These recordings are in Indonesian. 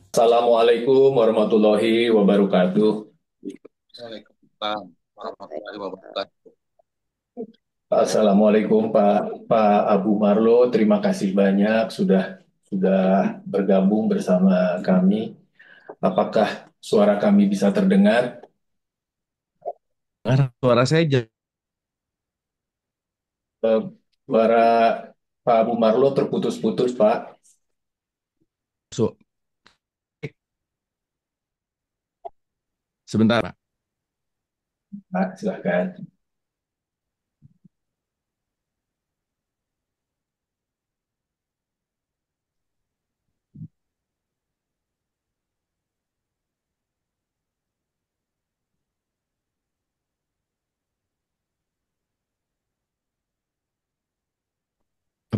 Assalamualaikum warahmatullahi wabarakatuh. Waalaikumsalam warahmatullahi wabarakatuh. Assalamualaikum Pak Abu Marlo. Terima kasih banyak sudah bergabung bersama kami. Apakah suara kami bisa terdengar? Suara saya Eh, Suara Pak Abu Marlo terputus-putus, Pak. masuk. Sebentar, Pak. Pak, silakan.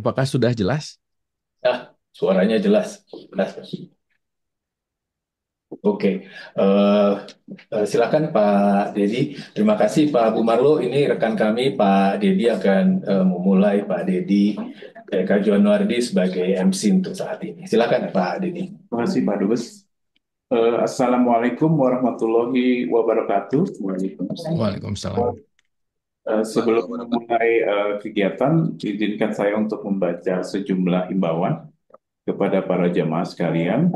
Apakah sudah jelas? Suaranya jelas. Jelas. Oke, Eh, silakan Pak Dedi. Terima kasih Pak Abu Marlo. Ini rekan kami Pak Dedi akan memulai. Pak Dedi Eka Januardi sebagai MC untuk saat ini. Silakan Pak Dedi. Terima kasih Pak Dubes. Assalamualaikum warahmatullahi wabarakatuh. Waalaikumsalam. Waalaikumsalam. Sebelum memulai kegiatan, izinkan saya untuk membaca sejumlah himbauan kepada para jemaah sekalian.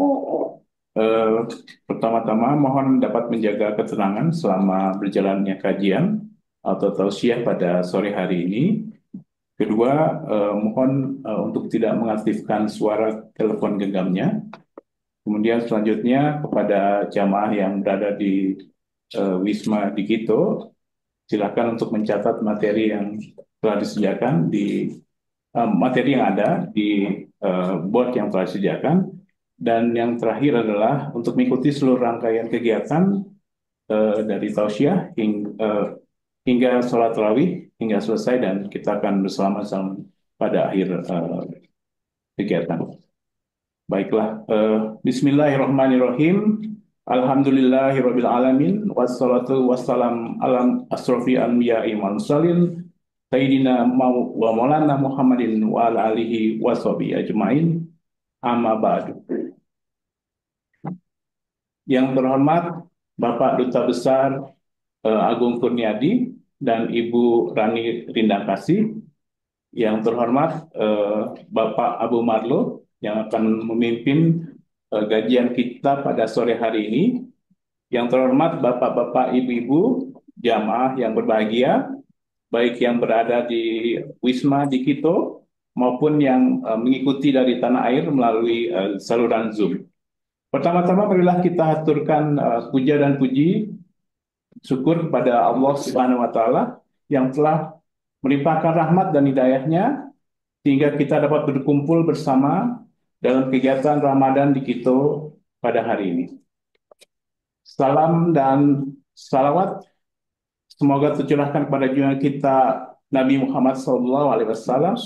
Eh, Pertama-tama, mohon dapat menjaga ketenangan selama berjalannya kajian atau tausiah pada sore hari ini. Kedua, mohon untuk tidak mengaktifkan suara telepon genggamnya. Kemudian selanjutnya kepada jamaah yang berada di Wisma Digito, silakan untuk mencatat materi yang telah disediakan di materi yang ada di board yang telah disediakan. Dan yang terakhir adalah untuk mengikuti seluruh rangkaian kegiatan dari tausiah hingga sholat tarawih hingga selesai dan kita akan bersama-sama pada akhir kegiatan. Baiklah, Bismillahirrahmanirrahim. Alhamdulillahirabbil alamin wassalatu wassalam ala asrofi anbiya'i wal mursalin sayyidina wa maulana Muhammadin wa ala alihi washabihi ajmain. Amma ba'du. Yang terhormat Bapak Duta Besar Agung Kurniadi dan Ibu Rani Rindangkasih, yang terhormat Bapak Abu Marlo yang akan memimpin gajian kita pada sore hari ini. Yang terhormat Bapak-bapak, Ibu-ibu, jamaah yang berbahagia, baik yang berada di Wisma di Quito maupun yang mengikuti dari tanah air melalui saluran Zoom. Pertama-tama marilah kita haturkan puja dan puji syukur kepada Allah Subhanahu wa taala yang telah melimpahkan rahmat dan hidayahnya sehingga kita dapat berkumpul bersama dalam kegiatan Ramadan di Quito pada hari ini. Salam dan salawat semoga tercurahkan kepada junjungan kita Nabi Muhammad SAW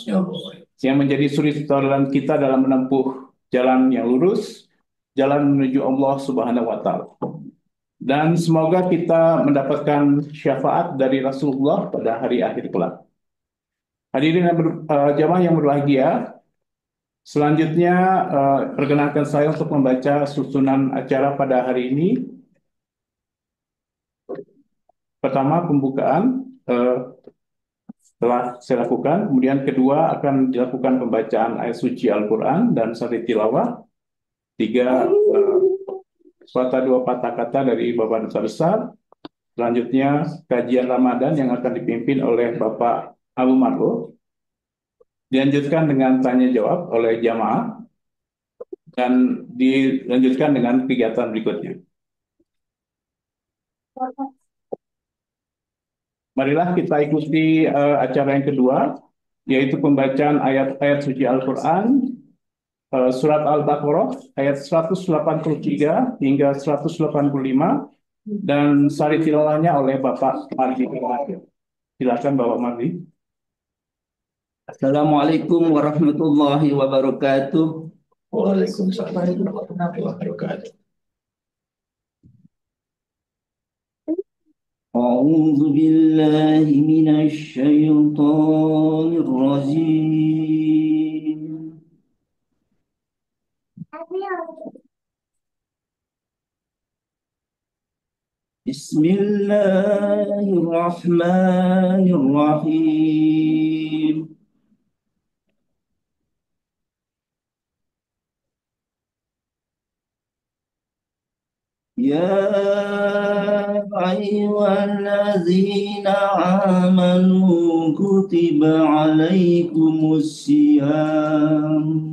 yang menjadi suri tauladan kita dalam menempuh jalan yang lurus, jalan menuju Allah Subhanahu wa taala. Dan semoga kita mendapatkan syafaat dari Rasulullah pada hari akhir kelak. Hadirin jamaah yang berbahagia, selanjutnya perkenankan saya untuk membaca susunan acara pada hari ini. Pertama, pembukaan telah saya lakukan. Kemudian kedua akan dilakukan pembacaan ayat suci Al-Quran dan sari tilawah. Tiga, sepatah dua patah kata dari Bapak Duta Besar. Selanjutnya kajian Ramadan yang akan dipimpin oleh Bapak Abu Marlo. Dilanjutkan dengan tanya jawab oleh jamaah dan dilanjutkan dengan kegiatan berikutnya. Marilah kita ikuti acara yang kedua, yaitu pembacaan ayat-ayat suci Al-Quran, surat Al-Baqarah, ayat 183 hingga 185, dan sari tilawahnya oleh Bapak Mardi. Silakan Bapak Mardi. Assalamualaikum warahmatullahi wabarakatuh. Waalaikumsalam warahmatullahi wabarakatuh. أعوذ بالله من الشيطان الرجيم. Bismillahirrahmanirrahim. Ya ayyuhalladzina amanu kutiba alaikumusiyam.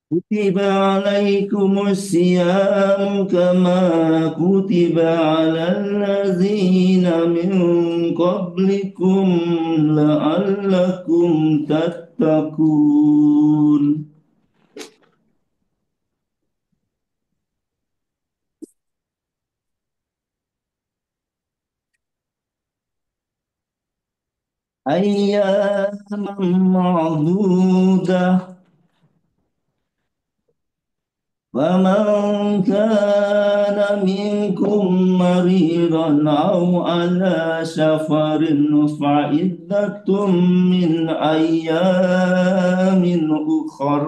كتب عليكم الصيام كما كتب على الذين من قبلكم لعلكم تتقون. أياما معدودة فمن كان منكم مريضا أو على سفر فعدة من أيام أخر.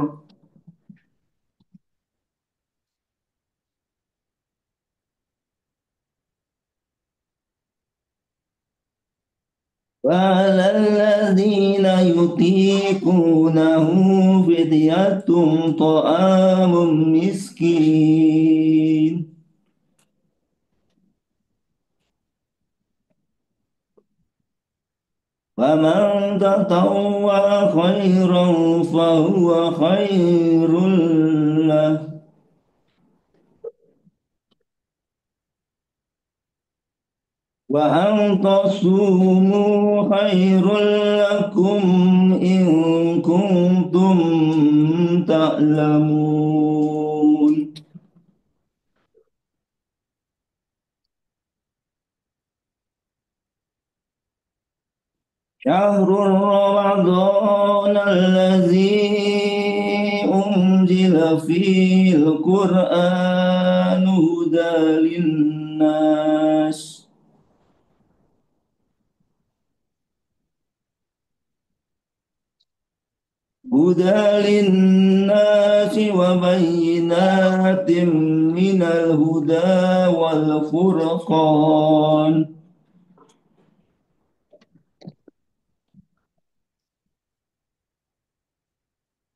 وعلى الذين يطيقونه فدية طعام مسكين. فمن تطوع خيرا فهو خير له. وأن تصوموا خير لكم إن كنتم تعلمون. شهر رمضان الذي أنزل فيه القرآن هدى للناس وبينات من الهدى والفرقان.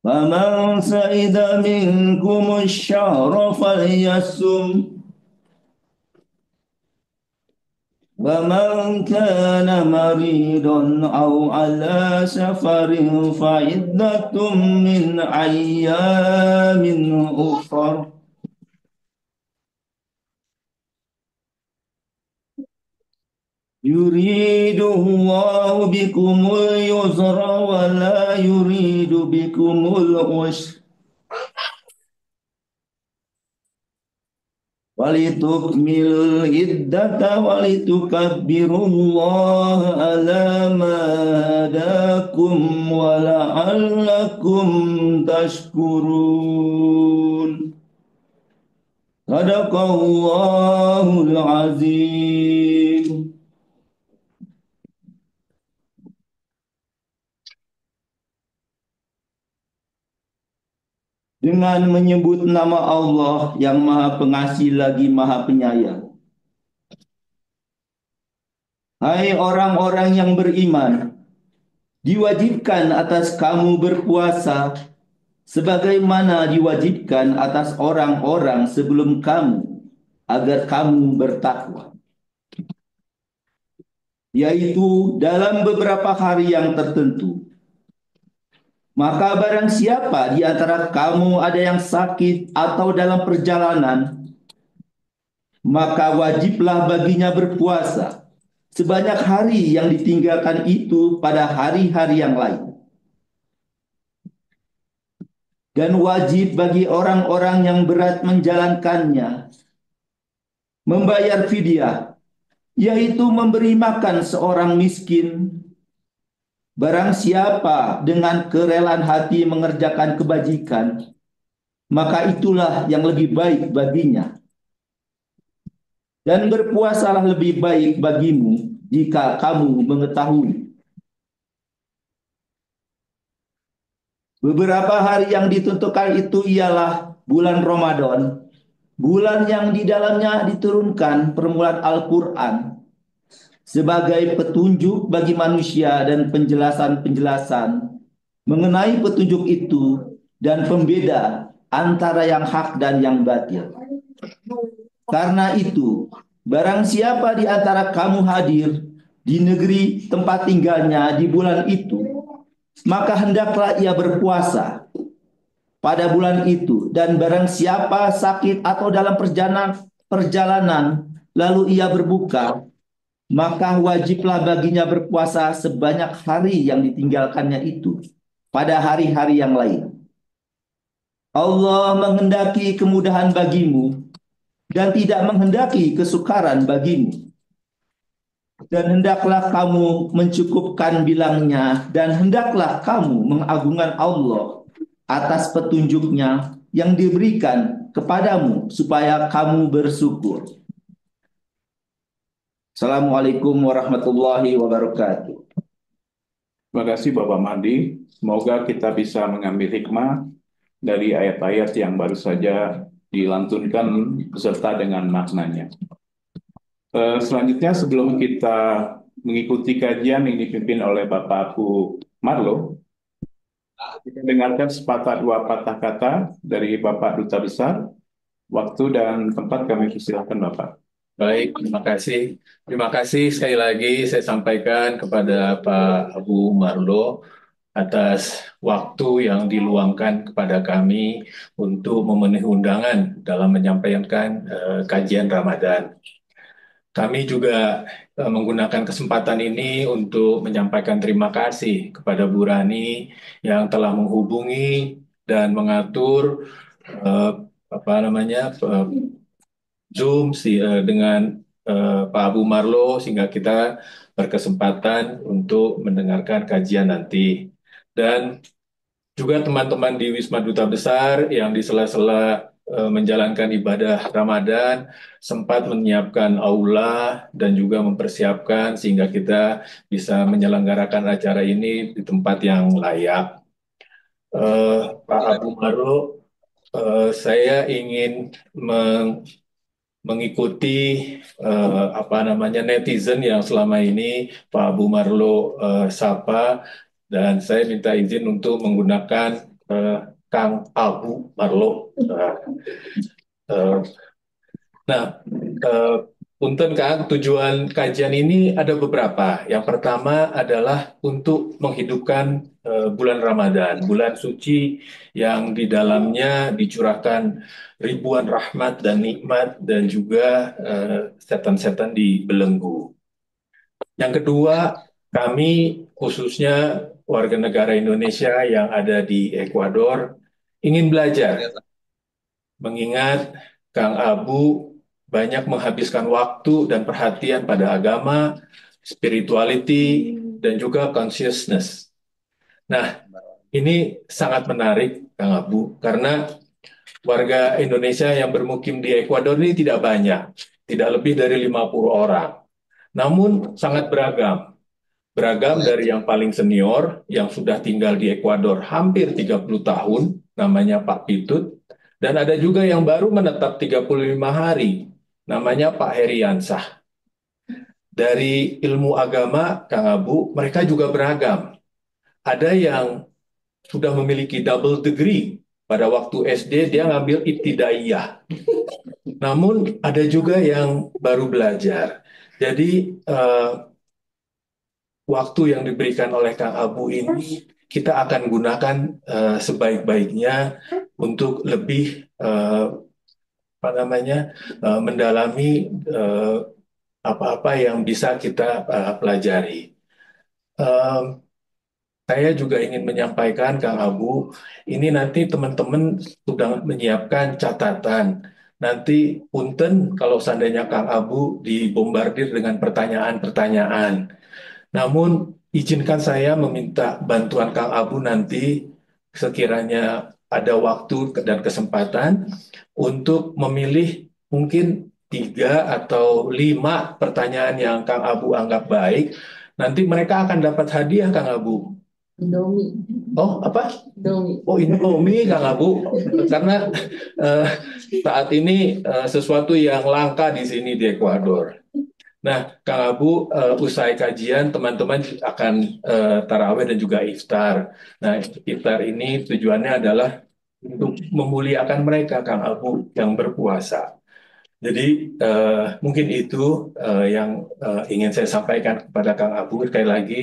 فمن شهد منكم الشهر فليصم. ومن كان مريضا أو على سفر فعدة من أيام أخر. يريد الله بكم اليسر ولا يريد بكم العسر ولتكملوا العدة ولتكبروا الله على ما هداكم ولعلكم تشكرون. Sadaqallahul azim. Dengan menyebut nama Allah yang Maha Pengasih lagi Maha Penyayang. Hai orang-orang yang beriman, diwajibkan atas kamu berpuasa sebagaimana diwajibkan atas orang-orang sebelum kamu agar kamu bertakwa, yaitu dalam beberapa hari yang tertentu. Maka barang siapa di antara kamu ada yang sakit atau dalam perjalanan, maka wajiblah baginya berpuasa sebanyak hari yang ditinggalkan itu pada hari-hari yang lain. Dan wajib bagi orang-orang yang berat menjalankannya membayar fidyah, yaitu memberi makan seorang miskin. Barang siapa dengan kerelaan hati mengerjakan kebajikan, maka itulah yang lebih baik baginya. Dan berpuasalah lebih baik bagimu jika kamu mengetahui. Beberapa hari yang ditentukan itu ialah bulan Ramadan, bulan yang di dalamnya diturunkan permulaan Al-Quran sebagai petunjuk bagi manusia dan penjelasan-penjelasan mengenai petunjuk itu dan pembeda antara yang hak dan yang batil. Karena itu, barang siapa di antara kamu hadir di negeri tempat tinggalnya di bulan itu, maka hendaklah ia berpuasa pada bulan itu. Dan barang siapa sakit atau dalam perjalanan lalu ia berbuka, maka wajiblah baginya berpuasa sebanyak hari yang ditinggalkannya itu pada hari-hari yang lain. Allah menghendaki kemudahan bagimu dan tidak menghendaki kesukaran bagimu. Dan hendaklah kamu mencukupkan bilangnya, dan hendaklah kamu mengagungkan Allah atas petunjuknya yang diberikan kepadamu supaya kamu bersyukur. Assalamualaikum warahmatullahi wabarakatuh. Terima kasih Bapak Mahdi. Semoga kita bisa mengambil hikmah dari ayat-ayat yang baru saja dilantunkan beserta dengan maknanya. Selanjutnya sebelum kita mengikuti kajian yang dipimpin oleh Bapak Abu Marlo, kita dengarkan sepatah dua patah kata dari Bapak Duta Besar. Waktu dan tempat kami persilahkan Bapak. Baik, terima kasih. Terima kasih sekali lagi saya sampaikan kepada Pak Abu Marlo atas waktu yang diluangkan kepada kami untuk memenuhi undangan dalam menyampaikan kajian Ramadan. Kami juga menggunakan kesempatan ini untuk menyampaikan terima kasih kepada Bu Rani yang telah menghubungi dan mengatur Zoom dengan Pak Abu Marlo sehingga kita berkesempatan untuk mendengarkan kajian nanti. Dan juga teman-teman di Wisma Duta Besar yang di sela-sela menjalankan ibadah Ramadan sempat menyiapkan aula dan juga mempersiapkan sehingga kita bisa menyelenggarakan acara ini di tempat yang layak. Pak Abu Marlo, saya ingin mengikuti netizen yang selama ini Pak Abu Marlo sapa, dan saya minta izin untuk menggunakan Kang Abu Marlo. Punten Kang, tujuan kajian ini ada beberapa. Yang pertama adalah untuk menghidupkan bulan Ramadan, bulan suci yang di dalamnya dicurahkan ribuan rahmat dan nikmat dan juga setan-setan dibelenggu. Yang kedua, kami khususnya warga negara Indonesia yang ada di Ekuador ingin belajar, mengingat Kang Abu banyak menghabiskan waktu dan perhatian pada agama, spirituality, dan juga consciousness. Nah, ini sangat menarik, Kang Abu, karena warga Indonesia yang bermukim di Ekuador ini tidak banyak, tidak lebih dari 50 orang. Namun sangat beragam. Beragam dari yang paling senior, yang sudah tinggal di Ekuador hampir 30 tahun, namanya Pak Pitut, dan ada juga yang baru menetap 35 hari, namanya Pak Heriansah. Dari ilmu agama, Kang Abu, mereka juga beragam. Ada yang sudah memiliki double degree. Pada waktu SD dia ngambil ibtidaiyah. Namun ada juga yang baru belajar. Jadi waktu yang diberikan oleh Kang Abu ini kita akan gunakan sebaik-baiknya untuk lebih mendalami apa-apa yang bisa kita pelajari. Saya juga ingin menyampaikan, Kang Abu, ini nanti teman-teman sudah menyiapkan catatan. Nanti punten kalau seandainya Kang Abu dibombardir dengan pertanyaan-pertanyaan. Namun izinkan saya meminta bantuan Kang Abu nanti sekiranya ada waktu dan kesempatan untuk memilih mungkin 3 atau 5 pertanyaan yang Kang Abu anggap baik. Nanti mereka akan dapat hadiah, Kang Abu. Indomie. Oh, apa? Indomie. Oh, Indomie, Kang Abu. Karena eh, saat ini sesuatu yang langka di sini di Ekuador. Nah, Kang Abu, usai kajian, teman-teman akan tarawih dan juga iftar. Nah, iftar ini tujuannya adalah untuk memuliakan mereka, Kang Abu, yang berpuasa. Jadi mungkin itu yang ingin saya sampaikan kepada Kang Abu. Sekali lagi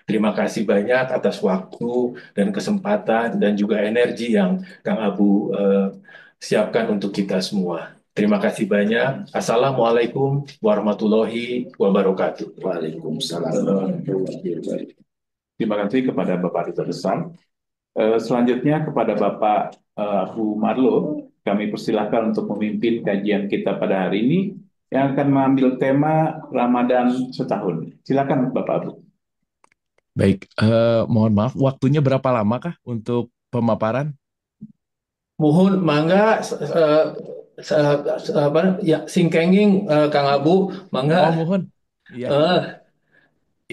terima kasih banyak atas waktu dan kesempatan dan juga energi yang Kang Abu siapkan untuk kita semua. Terima kasih banyak. Assalamualaikum warahmatullahi wabarakatuh. Waalaikumsalam. Terima kasih kepada Bapak Duta Besar. Selanjutnya kepada Bapak Abu Marlo, kami persilahkan untuk memimpin kajian kita pada hari ini yang akan mengambil tema Ramadan setahun. Silakan Bapak Abu. Baik, mohon maaf, waktunya berapa lama kah untuk pemaparan? Mohon mangga ya singkenging Kang Abu, Oh, mangga mohon. Iya. eh,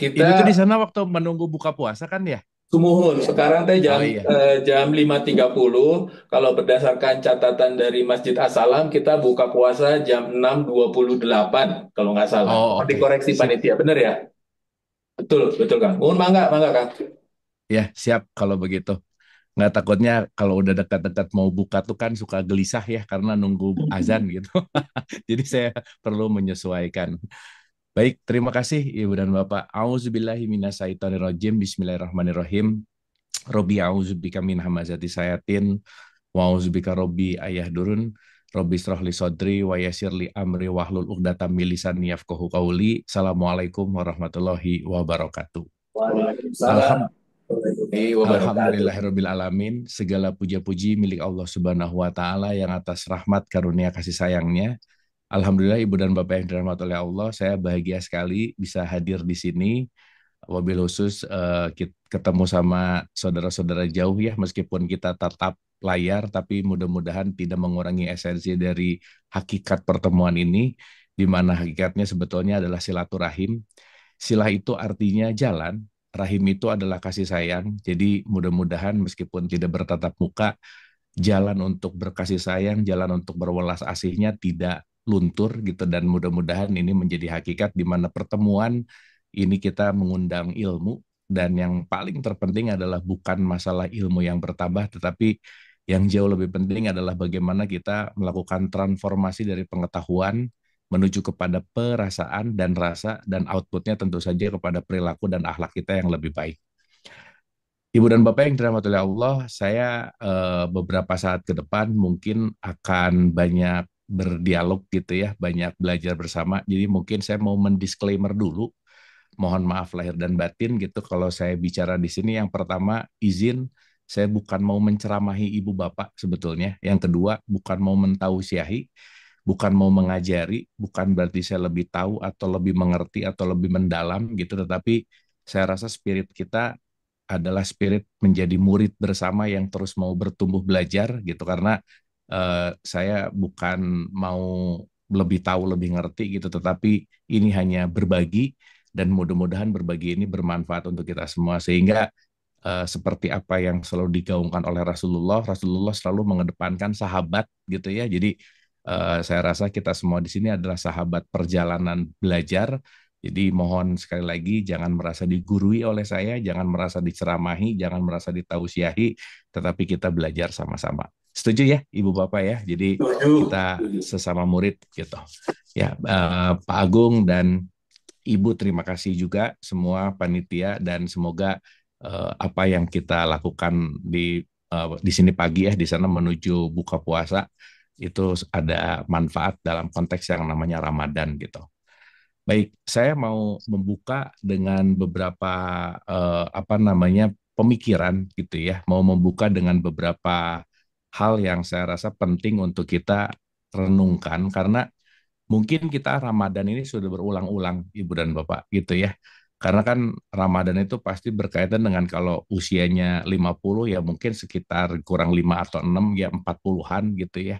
Ibu tuh di kita sana waktu menunggu buka puasa kan ya? Sumuhun, sekarang teh Oh jam iya. jam 5.30. Kalau berdasarkan catatan dari Masjid As-Salam, kita buka puasa jam 6.28 kalau nggak salah. Oh, Mohon oke. dikoreksi Sip. panitia, benar ya? Betul, betul Kang. Mohon mangga, mangga Kang. Ya, siap kalau begitu. Nggak, takutnya kalau udah dekat-dekat mau buka tuh kan suka gelisah ya karena nunggu azan gitu. Jadi saya perlu menyesuaikan. Baik, terima kasih Ibu dan Bapak. Auzubillahi minasyaitonirrajim. Bismillahirrahmanirrahim. Robi auzubika min hamazati sayatin. Wa auzubika Robi ayah durun. Robi srohli sodri wa yasirli amri wahlul uqdatam min lisani yafqahu qauli. Assalamualaikum warahmatullahi wabarakatuh. Waalaikumsalam Alham- warahmatullahi wabarakatuh. Alhamdulillahirabbil alamin. Segala puja-puji milik Allah Subhanahu wa taala yang atas rahmat karunia kasih sayangnya. Alhamdulillah Ibu dan Bapak yang dirahmati oleh Allah, saya bahagia sekali bisa hadir di sini. Wabil khusus ketemu sama saudara-saudara jauh ya, meskipun kita tatap layar, tapi mudah-mudahan tidak mengurangi esensi dari hakikat pertemuan ini, di mana hakikatnya sebetulnya adalah silaturahim. Silah itu artinya jalan, rahim itu adalah kasih sayang. Jadi mudah-mudahan meskipun tidak bertatap muka, jalan untuk berkasih sayang, jalan untuk berwelas asihnya tidak luntur gitu, dan mudah-mudahan ini menjadi hakikat di mana pertemuan ini kita mengundang ilmu, dan yang paling terpenting adalah bukan masalah ilmu yang bertambah, tetapi yang jauh lebih penting adalah bagaimana kita melakukan transformasi dari pengetahuan menuju kepada perasaan dan rasa, dan outputnya tentu saja kepada perilaku dan akhlak kita yang lebih baik. Ibu dan Bapak yang dirahmati oleh Allah, saya beberapa saat ke depan mungkin akan banyak berdialog gitu ya, banyak belajar bersama. Jadi mungkin saya mau mendisklaimer dulu, mohon maaf lahir dan batin gitu kalau saya bicara di sini. Yang pertama, izin saya bukan mau menceramahi ibu bapak sebetulnya. Yang kedua, bukan mau mentausiahi, bukan mau mengajari, bukan berarti saya lebih tahu atau lebih mengerti atau lebih mendalam gitu, tetapi saya rasa spirit kita adalah spirit menjadi murid bersama yang terus mau bertumbuh belajar gitu, karena saya bukan mau lebih tahu, lebih ngerti gitu, tetapi ini hanya berbagi, dan mudah-mudahan berbagi ini bermanfaat untuk kita semua, sehingga seperti apa yang selalu digaungkan oleh Rasulullah, Rasulullah selalu mengedepankan sahabat gitu ya. Jadi saya rasa kita semua di sini adalah sahabat perjalanan belajar. Jadi mohon sekali lagi jangan merasa digurui oleh saya, jangan merasa diceramahi, jangan merasa ditausiahi, tetapi kita belajar sama-sama. Setuju ya Ibu Bapak ya? Jadi Setuju. kita sesama murid gitu. Ya, Pak Agung dan Ibu, terima kasih juga semua panitia, dan semoga apa yang kita lakukan di sini pagi ya, di sana menuju buka puasa itu ada manfaat dalam konteks yang namanya Ramadan gitu. Baik, saya mau membuka dengan beberapa apa namanya pemikiran gitu ya, mau membuka dengan beberapa hal yang saya rasa penting untuk kita renungkan, karena mungkin kita Ramadan ini sudah berulang-ulang, Ibu dan Bapak, gitu ya. Karena kan Ramadan itu pasti berkaitan dengan kalau usianya 50 ya mungkin sekitar kurang 5 atau 6 ya 40-an gitu ya.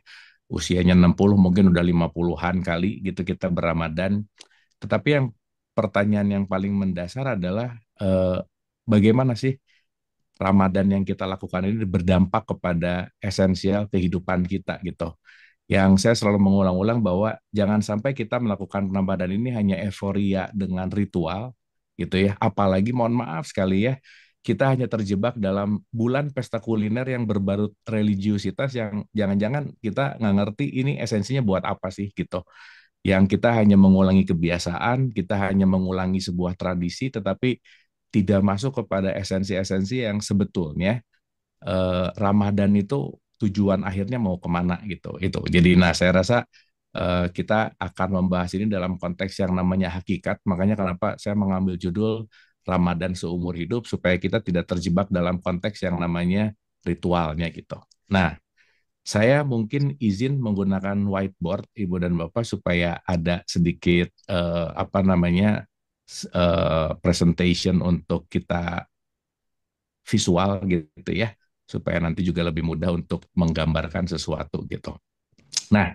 Usianya 60 mungkin udah 50-an kali gitu kita berRamadan. Tetapi yang pertanyaan yang paling mendasar adalah bagaimana sih Ramadan yang kita lakukan ini berdampak kepada esensial kehidupan kita gitu. Yang saya selalu mengulang-ulang bahwa jangan sampai kita melakukan Ramadan ini hanya euforia dengan ritual gitu ya. Apalagi mohon maaf sekali ya, kita hanya terjebak dalam bulan pesta kuliner yang berbarut religiusitas yang jangan-jangan kita nggak ngerti ini esensinya buat apa sih gitu. Yang kita hanya mengulangi kebiasaan, kita hanya mengulangi sebuah tradisi, tetapi tidak masuk kepada esensi-esensi yang sebetulnya Ramadan itu tujuan akhirnya mau kemana gitu. Itu. Jadi, nah saya rasa kita akan membahas ini dalam konteks yang namanya hakikat. Makanya kenapa saya mengambil judul Ramadan seumur hidup supaya kita tidak terjebak dalam konteks yang namanya ritualnya gitu. Nah, saya mungkin izin menggunakan whiteboard Ibu dan Bapak supaya ada sedikit apa namanya presentation untuk kita visual gitu ya, supaya nanti juga lebih mudah untuk menggambarkan sesuatu gitu. Nah,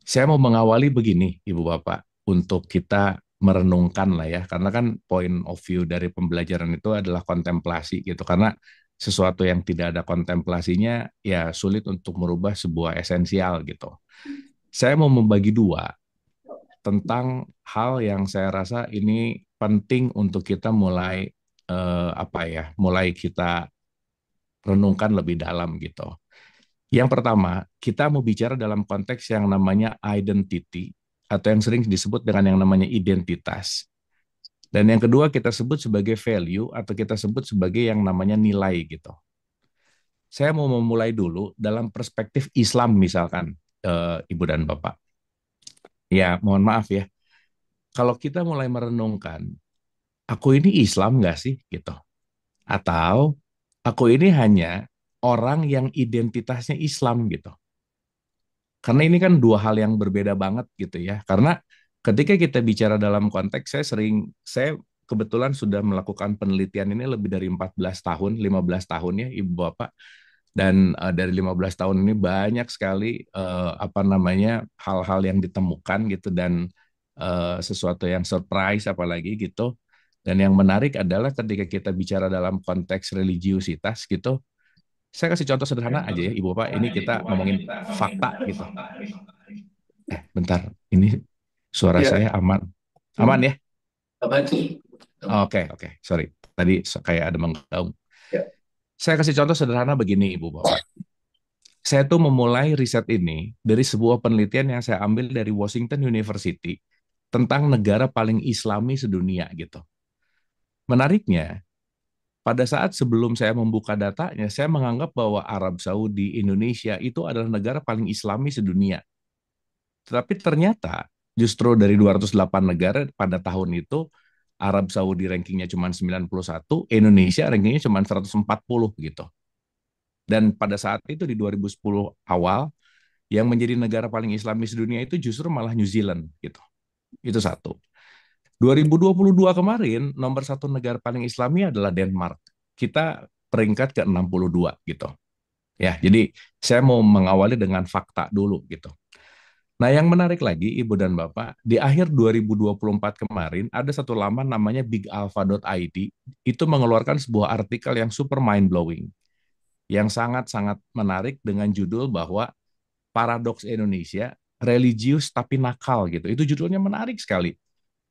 saya mau mengawali begini Ibu Bapak, untuk kita merenungkan lah ya, karena kan point of view dari pembelajaran itu adalah kontemplasi gitu, karena sesuatu yang tidak ada kontemplasinya ya sulit untuk merubah sebuah esensial gitu. Saya mau membagi dua tentang hal yang saya rasa ini penting untuk kita mulai apa ya, mulai kita renungkan lebih dalam gitu. Yang pertama, kita mau bicara dalam konteks yang namanya identity atau yang sering disebut dengan yang namanya identitas. Dan yang kedua kita sebut sebagai value atau kita sebut sebagai yang namanya nilai gitu. Saya mau memulai dulu dalam perspektif Islam misalkan, Ibu dan Bapak. Ya, mohon maaf ya. Kalau kita mulai merenungkan, aku ini Islam nggak sih gitu? Atau aku ini hanya orang yang identitasnya Islam gitu. Karena ini kan dua hal yang berbeda banget gitu ya. Karena ketika kita bicara dalam konteks, saya kebetulan sudah melakukan penelitian ini lebih dari 14 tahun, 15 tahun ya Ibu Bapak. Dan dari 15 tahun ini banyak sekali apa namanya hal-hal yang ditemukan gitu dan sesuatu yang surprise apalagi gitu. Dan yang menarik adalah ketika kita bicara dalam konteks religiusitas gitu, saya kasih contoh sederhana aja ya, Ibu Bapak. Ini kita ngomongin fakta gitu. Bentar, ini suara Ya, saya aman. Aman ya? Apa sih? Oke, oke. Sorry. Tadi kayak ada menggaung. Ya. Saya kasih contoh sederhana begini, Ibu Bapak. Saya tuh memulai riset ini dari sebuah penelitian yang saya ambil dari Washington University tentang negara paling Islami sedunia gitu. Menariknya, pada saat sebelum saya membuka datanya, saya menganggap bahwa Arab Saudi, Indonesia itu adalah negara paling Islami sedunia. Tetapi ternyata justru dari 208 negara pada tahun itu, Arab Saudi rankingnya cuma 91, Indonesia rankingnya cuma 140 gitu. Dan pada saat itu di 2010 awal, yang menjadi negara paling Islamis dunia itu justru malah New Zealand gitu. Itu satu. 2022 kemarin, nomor satu negara paling Islami adalah Denmark. Kita peringkat ke-62 gitu. Ya, jadi saya mau mengawali dengan fakta dulu gitu. Nah, yang menarik lagi, Ibu dan Bapak, di akhir 2024 kemarin, ada satu laman namanya bigalpha.id, itu mengeluarkan sebuah artikel yang super mind-blowing, yang sangat-sangat menarik dengan judul bahwa Paradoks Indonesia, religius tapi nakal gitu. Itu judulnya menarik sekali.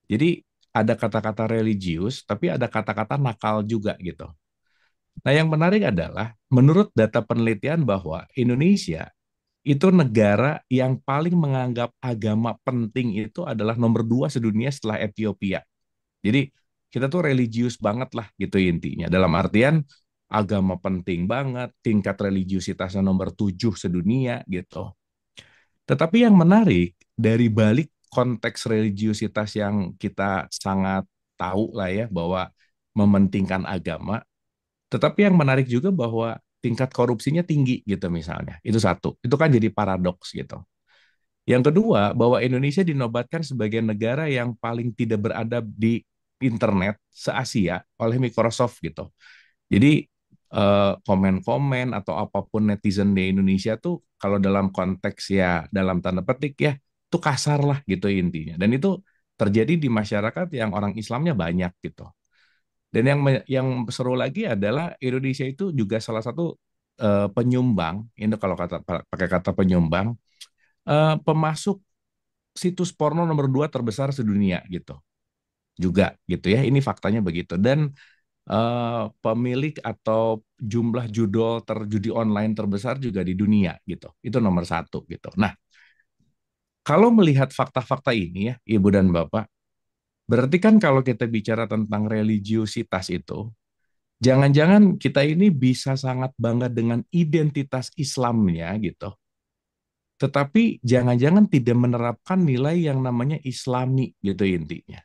Jadi, ada kata-kata religius, tapi ada kata-kata nakal juga gitu. Nah, yang menarik adalah, menurut data penelitian bahwa Indonesia itu negara yang paling menganggap agama penting itu adalah nomor dua sedunia setelah Ethiopia. Jadi kita tuh religius banget lah gitu intinya. Dalam artian agama penting banget, tingkat religiusitasnya nomor 7 sedunia gitu. Tetapi yang menarik dari balik konteks religiusitas yang kita sangat tahu lah ya bahwa mementingkan agama, tetapi yang menarik juga bahwa tingkat korupsinya tinggi gitu misalnya. Itu satu. Itu kan jadi paradoks gitu. Yang kedua, bahwa Indonesia dinobatkan sebagai negara yang paling tidak beradab di internet se-Asia oleh Microsoft gitu. Jadi komen-komen atau apapun netizen di Indonesia tuh kalau dalam konteks ya dalam tanda petik ya tuh kasar lah gitu intinya. Dan itu terjadi di masyarakat yang orang Islamnya banyak gitu. Dan yang seru lagi adalah Indonesia itu juga salah satu penyumbang, ini kalau pakai kata penyumbang, pemasuk situs porno nomor 2 terbesar sedunia gitu. Juga gitu ya, ini faktanya begitu. Dan pemilik atau jumlah terjudi online terbesar juga di dunia gitu. Itu nomor 1 gitu. Nah, kalau melihat fakta-fakta ini ya, Ibu dan Bapak, berarti kan kalau kita bicara tentang religiusitas itu, jangan-jangan kita ini bisa sangat bangga dengan identitas Islamnya gitu. Tetapi jangan-jangan tidak menerapkan nilai yang namanya Islami gitu intinya.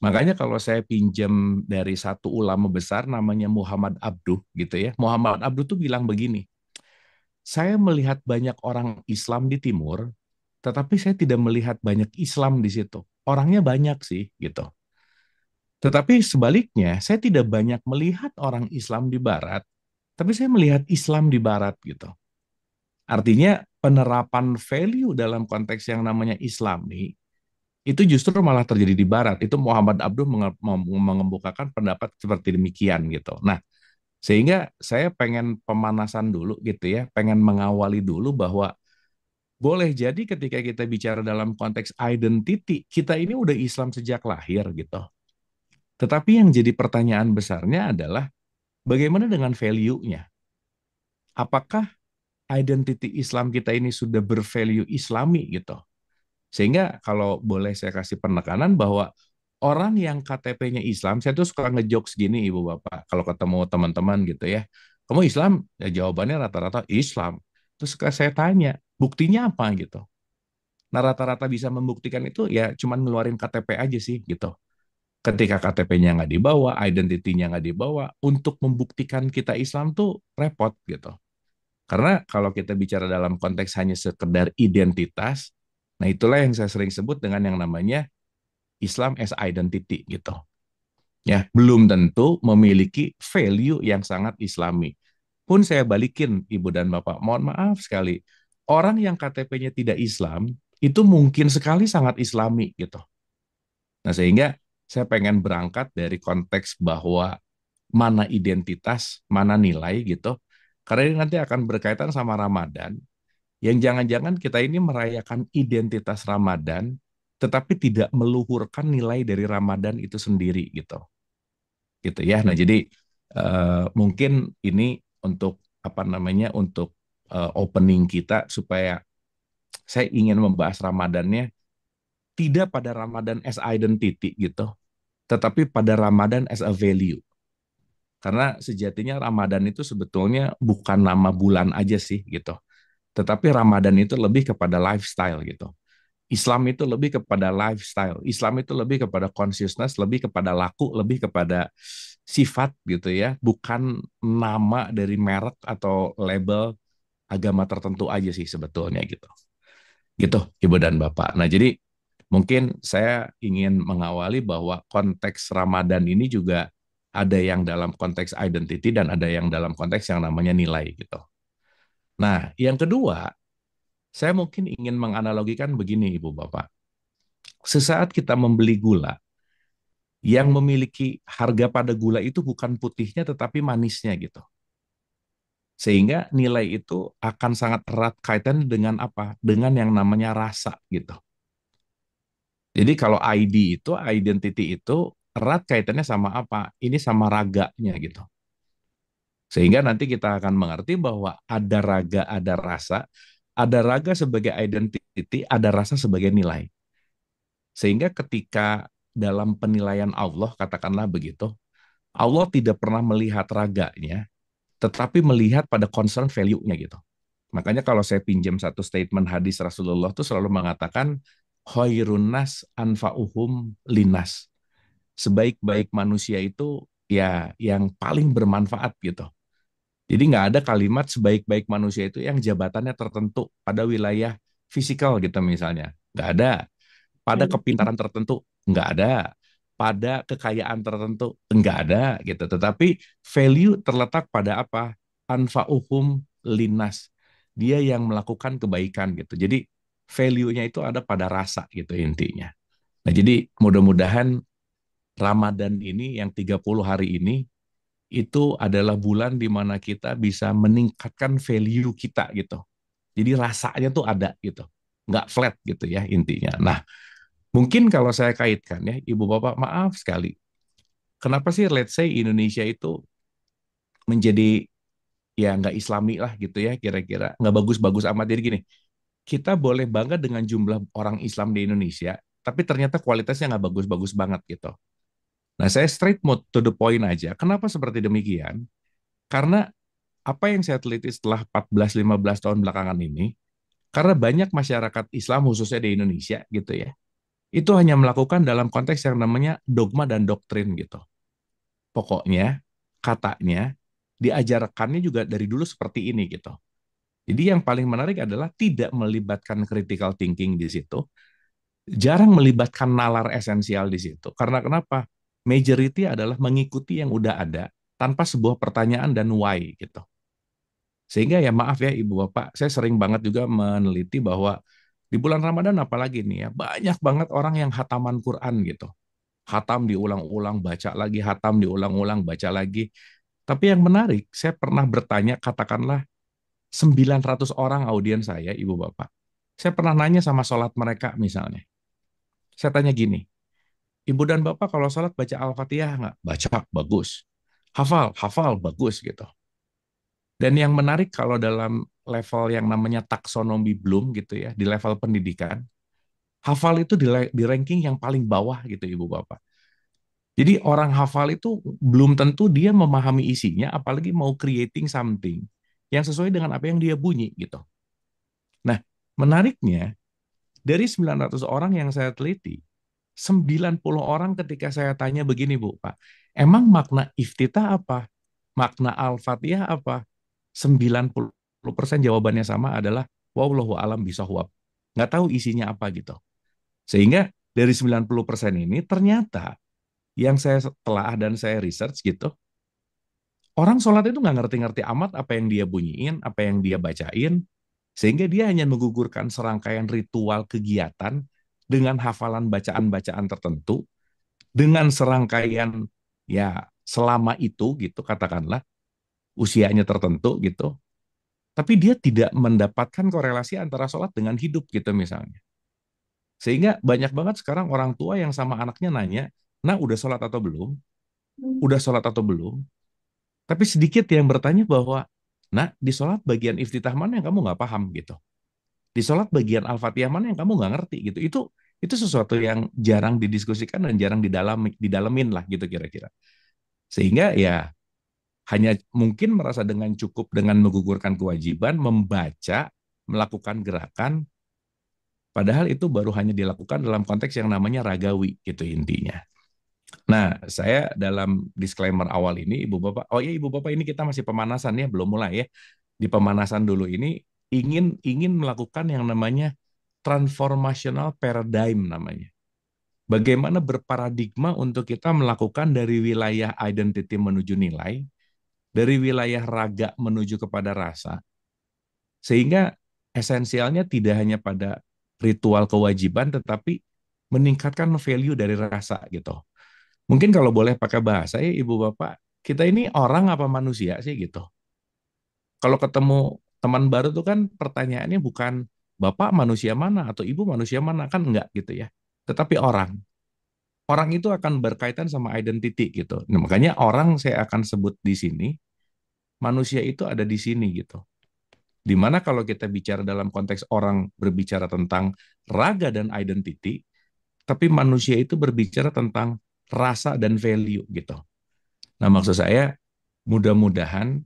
Makanya kalau saya pinjam dari satu ulama besar namanya Muhammad Abduh gitu ya. Muhammad Abduh tuh bilang begini, saya melihat banyak orang Islam di timur, tetapi saya tidak melihat banyak Islam di situ. Orangnya banyak sih gitu. Tetapi sebaliknya, saya tidak banyak melihat orang Islam di barat, tapi saya melihat Islam di barat gitu. Artinya penerapan value dalam konteks yang namanya Islami itu justru malah terjadi di barat. Itu Muhammad Abduh mengemukakan pendapat seperti demikian gitu. Nah, sehingga saya pengen pemanasan dulu gitu ya, pengen mengawali dulu bahwa boleh jadi ketika kita bicara dalam konteks identity, kita ini udah Islam sejak lahir gitu. Tetapi yang jadi pertanyaan besarnya adalah bagaimana dengan value-nya? Apakah identity Islam kita ini sudah bervalue Islami gitu? Sehingga kalau boleh saya kasih penekanan bahwa orang yang KTP-nya Islam, saya tuh suka ngejokes gini Ibu Bapak, kalau ketemu teman-teman gitu ya, kamu Islam? Ya jawabannya rata-rata Islam. Terus saya tanya, buktinya apa gitu? Nah rata-rata bisa membuktikan itu ya cuman ngeluarin KTP aja sih gitu. Ketika KTP-nya nggak dibawa, identitinya nggak dibawa, untuk membuktikan kita Islam tuh repot gitu. Karena kalau kita bicara dalam konteks hanya sekedar identitas, nah itulah yang saya sering sebut dengan yang namanya Islam as identity gitu. Ya, belum tentu memiliki value yang sangat Islami. Pun saya balikin Ibu dan Bapak, mohon maaf sekali. Orang yang KTP-nya tidak Islam, itu mungkin sekali sangat Islami gitu. Nah, sehingga saya pengen berangkat dari konteks bahwa mana identitas, mana nilai gitu. Karena ini nanti akan berkaitan sama Ramadan, yang jangan-jangan kita ini merayakan identitas Ramadan, tetapi tidak meluhurkan nilai dari Ramadan itu sendiri gitu. Gitu ya. Nah, jadi mungkin ini untuk apa namanya untuk opening kita supaya saya ingin membahas Ramadannya tidak pada Ramadan as identity gitu, tetapi pada Ramadan as a value. Karena sejatinya Ramadan itu sebetulnya bukan nama bulan aja sih gitu. Tetapi Ramadan itu lebih kepada lifestyle gitu. Islam itu lebih kepada lifestyle. Islam itu lebih kepada consciousness, lebih kepada laku, lebih kepada sifat gitu ya. Bukan nama dari merek atau label agama tertentu aja sih sebetulnya gitu. Gitu Ibu dan Bapak. Nah jadi mungkin saya ingin mengawali bahwa konteks Ramadan ini juga ada yang dalam konteks identity dan ada yang dalam konteks yang namanya nilai gitu. Nah, yang kedua, saya mungkin ingin menganalogikan begini Ibu Bapak. Sesaat kita membeli gula, yang memiliki harga pada gula itu bukan putihnya tetapi manisnya gitu. Sehingga nilai itu akan sangat erat kaitan dengan apa? Dengan yang namanya rasa gitu. Jadi kalau ID itu, identity itu erat kaitannya sama apa? Ini sama raganya gitu. Sehingga nanti kita akan mengerti bahwa ada raga, ada raga sebagai identity, ada rasa sebagai nilai. Sehingga ketika dalam penilaian Allah, katakanlah begitu, Allah tidak pernah melihat raganya, tetapi melihat pada concern value-nya gitu. Makanya kalau saya pinjam satu statement hadis Rasulullah itu selalu mengatakan, khairun nas anfa'uhum linas. Sebaik-baik manusia itu ya yang paling bermanfaat gitu. Jadi nggak ada kalimat sebaik-baik manusia itu yang jabatannya tertentu pada wilayah fisikal gitu misalnya. Nggak ada. Pada kepintaran tertentu, nggak ada. Pada kekayaan tertentu, nggak ada gitu. Tetapi value terletak pada apa? Anfa'uhum linas. Dia yang melakukan kebaikan gitu. Jadi value-nya itu ada pada rasa gitu intinya. Nah jadi mudah-mudahan Ramadan ini yang 30 hari ini itu adalah bulan di mana kita bisa meningkatkan value kita gitu. Jadi rasanya tuh ada gitu. Nggak flat gitu ya intinya. Nah, mungkin kalau saya kaitkan ya, Ibu Bapak maaf sekali. Kenapa sih let's say Indonesia itu menjadi ya nggak Islami lah gitu ya kira-kira. Nggak bagus-bagus amat. Jadi gini, kita boleh bangga dengan jumlah orang Islam di Indonesia, tapi ternyata kualitasnya nggak bagus-bagus banget gitu. Nah, saya straight mode to the point aja. Kenapa seperti demikian? Karena apa yang saya teliti setelah 14-15 tahun belakangan ini, karena banyak masyarakat Islam khususnya di Indonesia gitu ya, itu hanya melakukan dalam konteks yang namanya dogma dan doktrin gitu. Pokoknya, katanya, diajarkannya juga dari dulu seperti ini gitu. Jadi yang paling menarik adalah tidak melibatkan critical thinking di situ, jarang melibatkan nalar esensial di situ. Karena kenapa? Majority adalah mengikuti yang udah ada tanpa sebuah pertanyaan dan why gitu. Sehingga ya maaf ya Ibu Bapak, saya sering banget juga meneliti bahwa di bulan Ramadan apalagi nih ya, banyak banget orang yang hataman Quran gitu. Hatam diulang-ulang, baca lagi, hatam diulang-ulang, baca lagi. Tapi yang menarik, saya pernah bertanya, katakanlah 900 orang audiens saya, Ibu Bapak. Saya pernah nanya sama sholat mereka misalnya. Saya tanya gini, Ibu dan Bapak kalau sholat baca Al-Fatihah nggak? Baca, bagus. Hafal, hafal, bagus gitu. Dan yang menarik kalau dalam level yang namanya taksonomi Bloom gitu ya, di level pendidikan, hafal itu di ranking yang paling bawah gitu Ibu Bapak. Jadi orang hafal itu belum tentu dia memahami isinya, apalagi mau creating something yang sesuai dengan apa yang dia bunyi gitu. Nah, menariknya dari 900 orang yang saya teliti, 90 orang ketika saya tanya begini Bu, Pak, emang makna iftitah apa? Makna Al-Fatihah apa? 90% jawabannya sama adalah wallahu alam bisawab. Nggak tahu isinya apa gitu. Sehingga dari 90% ini ternyata yang saya telah dan saya research gitu, orang sholat itu nggak ngerti-ngerti amat apa yang dia bunyiin, apa yang dia bacain, sehingga dia hanya menggugurkan serangkaian ritual kegiatan dengan hafalan bacaan-bacaan tertentu, dengan serangkaian ya selama itu gitu katakanlah usianya tertentu gitu, tapi dia tidak mendapatkan korelasi antara sholat dengan hidup gitu misalnya. Sehingga banyak banget sekarang orang tua yang sama anaknya nanya, nah udah sholat atau belum? Udah sholat atau belum? Tapi sedikit yang bertanya bahwa, nah di sholat bagian iftitah mana yang kamu nggak paham gitu. Di sholat bagian Al-Fatihah mana yang kamu nggak ngerti gitu. Itu sesuatu yang jarang didiskusikan dan jarang didalamin lah gitu kira-kira. Sehingga ya hanya mungkin merasa dengan cukup dengan menggugurkan kewajiban, membaca, melakukan gerakan, padahal itu baru hanya dilakukan dalam konteks yang namanya ragawi gitu intinya. Nah, saya dalam disclaimer awal ini, Ibu Bapak, oh ya Ibu Bapak ini kita masih pemanasan ya, belum mulai ya. Di pemanasan dulu ini ingin ingin melakukan yang namanya transformational paradigm namanya. Bagaimana berparadigma untuk kita melakukan dari wilayah identity menuju nilai, dari wilayah raga menuju kepada rasa, sehingga esensialnya tidak hanya pada ritual kewajiban, tetapi meningkatkan value dari rasa gitu. Mungkin kalau boleh pakai bahasa ya Ibu Bapak, kita ini orang apa manusia sih gitu. Kalau ketemu teman baru tuh kan pertanyaannya bukan Bapak manusia mana atau Ibu manusia mana, kan enggak gitu ya. Tetapi orang. Orang itu akan berkaitan sama identity gitu. Nah, makanya orang saya akan sebut di sini, manusia itu ada di sini gitu. Dimana kalau kita bicara dalam konteks orang berbicara tentang raga dan identity, tapi manusia itu berbicara tentang rasa dan value gitu. Nah, maksud saya mudah-mudahan